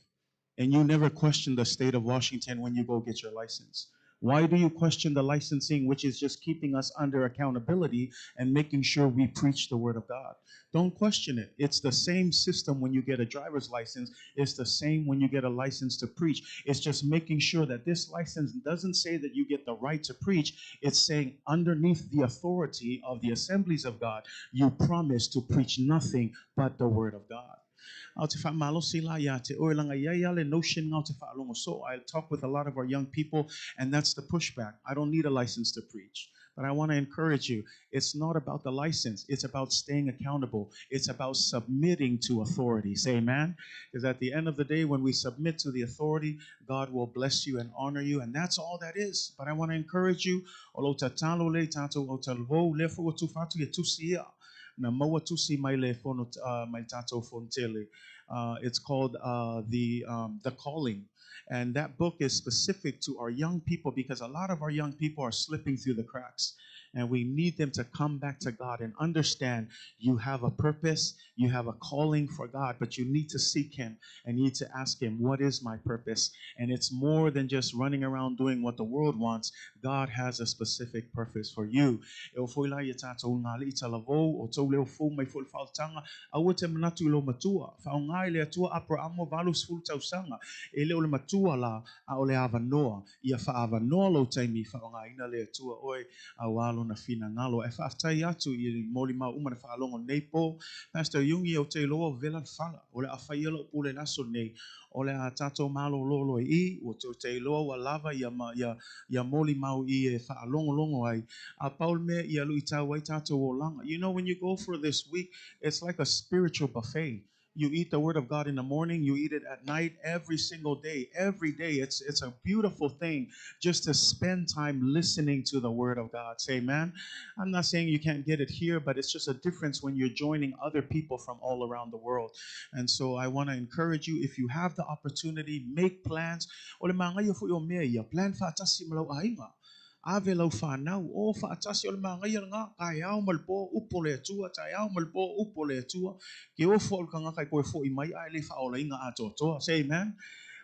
And you never question the state of Washington when you go get your license. Why do you question the licensing, which is just keeping us under accountability and making sure we preach the word of God? Don't question it. It's the same system when you get a driver's license. It's the same when you get a license to preach. It's just making sure that this license doesn't say that you get the right to preach. It's saying underneath the authority of the assemblies of God, you promise to preach nothing but the word of God. So I talk with a lot of our young people, and that's the pushback. I don't need a license to preach. But I want to encourage you, it's not about the license. It's about staying accountable. It's about submitting to authority. Say amen? Because at the end of the day, when we submit to the authority, God will bless you and honor you, and that's all that is. But I want to encourage you, na maua tusi mai le fono mai tato fontele. It's called the Calling, and that book is specific to our young people because a lot of our young people are slipping through the cracks. And we need them to come back to God and understand you have a purpose, you have a calling for God, but you need to seek Him and you need to ask Him, what is my purpose? And it's more than just running around doing what the world wants. God has a specific purpose for you. E foi la ia tātou ngā li ta lavou, o tau leo fōu mai fōu whaotanga, aua te manatu lo matua, whao ngai le atua apra amo valus fulu tau sanga, e leo le matua la, a o le awanoa, ia wha awanoa lo taimi, whao ngai ina le atua, oi, a walo na fina ngalo, e whaatai atu i moli mau umana whaalongo neipo, Pastor Yungi o te loa vela whala, o le a whaiela o le naso nei, o le a tātou malo lolo i, o te loa wa lava ia moli mau i e whaalongo longo ai, a Paul me ia lui tau wai tātou o langa. You know, when you go for this week, it's like a spiritual buffet. You eat the word of God in the morning, you eat it at night, every single day, every day. It's a beautiful thing just to spend time listening to the word of God. Say amen. I'm not saying you can't get it here, but it's just a difference when you're joining other people from all around the world. And so I want to encourage you, if you have the opportunity, make plans. Ole mga yo fu yo mea, plan fa tasi malo ainga. Ave lau whanau, o whaatasi o le mga ngai nga, kai au malpo upo le atua, tai au malpo upo le atua, ke o fo ka ngakai koe fo I mai, ai le whaola inga atoa. Say amen?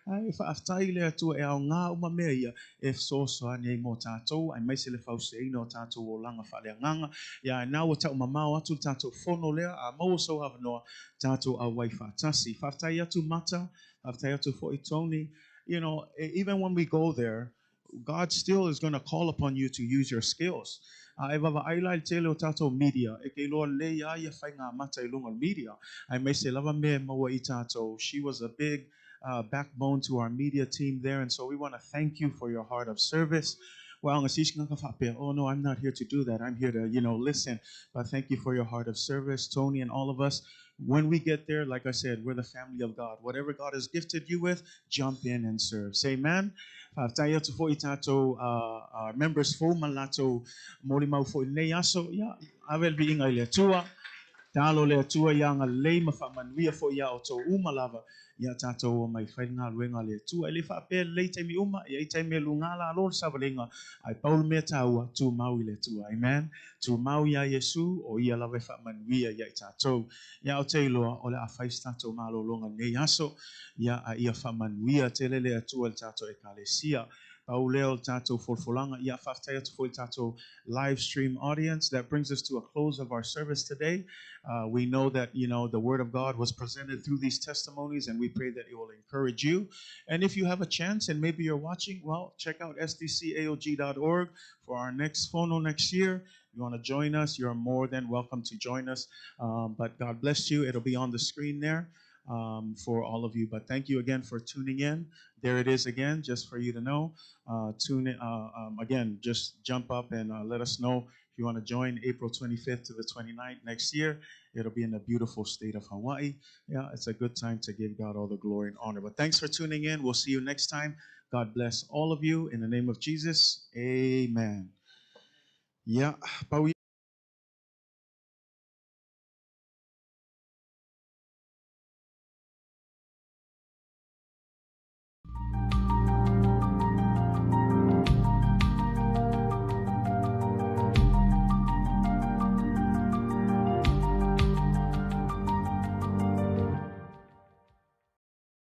Ai whaatai le atua e au ngā uma mea ia, e so ane mō tātou, ai mai se le whause ino tātou o langa whale nganga, ia nā o tau mamau atu tātou whono lea, a mau so hawa noa tātou a wai whaatasi. Whaatai atu mata, whaatai atu fo I toni, you know, even when we go there, God still is going to call upon you to use your skills. E wawa aila i tele o tātou media. E ke loa le ia whai ngā mata i lunga media. Ai mai se lava mea maua i tātou. She was a big backbone to our media team there. And so we want to thank you for your heart of service. Well, oh no, I'm not here to do that. I'm here to, listen. But thank you for your heart of service, Tony and all of us. When we get there, like I said, we're the family of God. Whatever God has gifted you with, jump in and serve. Say amen. Taia tu fo i tātou members fo malato mori mau fo i nei aso. Ya, avel bi inga i le tua. Talo le atua ia ngā lei ma whamanuia fo ia o tō uma lava. Ia tātou o mai whai ngā luenga le atua. Ele whapea lei taimi uma, ia i taimi lu ngā la lor sawalenga. Ai paulu mea tāua, tū mau i le atua. Amen. Tū mau ia Yesu, o ia lava whamanuia ia i tātou. Ia o te iloa, o le a whais tātou mālo longa nei aso. Ia a ia whamanuia te le atua le tātou e kālesia. Pauleo tato folfolanga ia whaftea tu fo tato live stream audience. That brings us to a close of our service today. We know that, the word of God was presented through these testimonies, and we pray that it will encourage you. And if you have a chance and maybe you're watching, well, check out sdcaog.org for our next phono next year. You want to join us, you're more than welcome to join us. But God bless you. It'll be on the screen there for all of you. But thank you again for tuning in. There it is again, just for you to know. Tune in again. Just jump up and let us know if you want to join April 25th to the 29th next year. It'll be in the beautiful state of Hawaii. Yeah, it's a good time to give God all the glory and honor. But thanks for tuning in. We'll see you next time. God bless all of you in the name of Jesus. Amen. Yeah.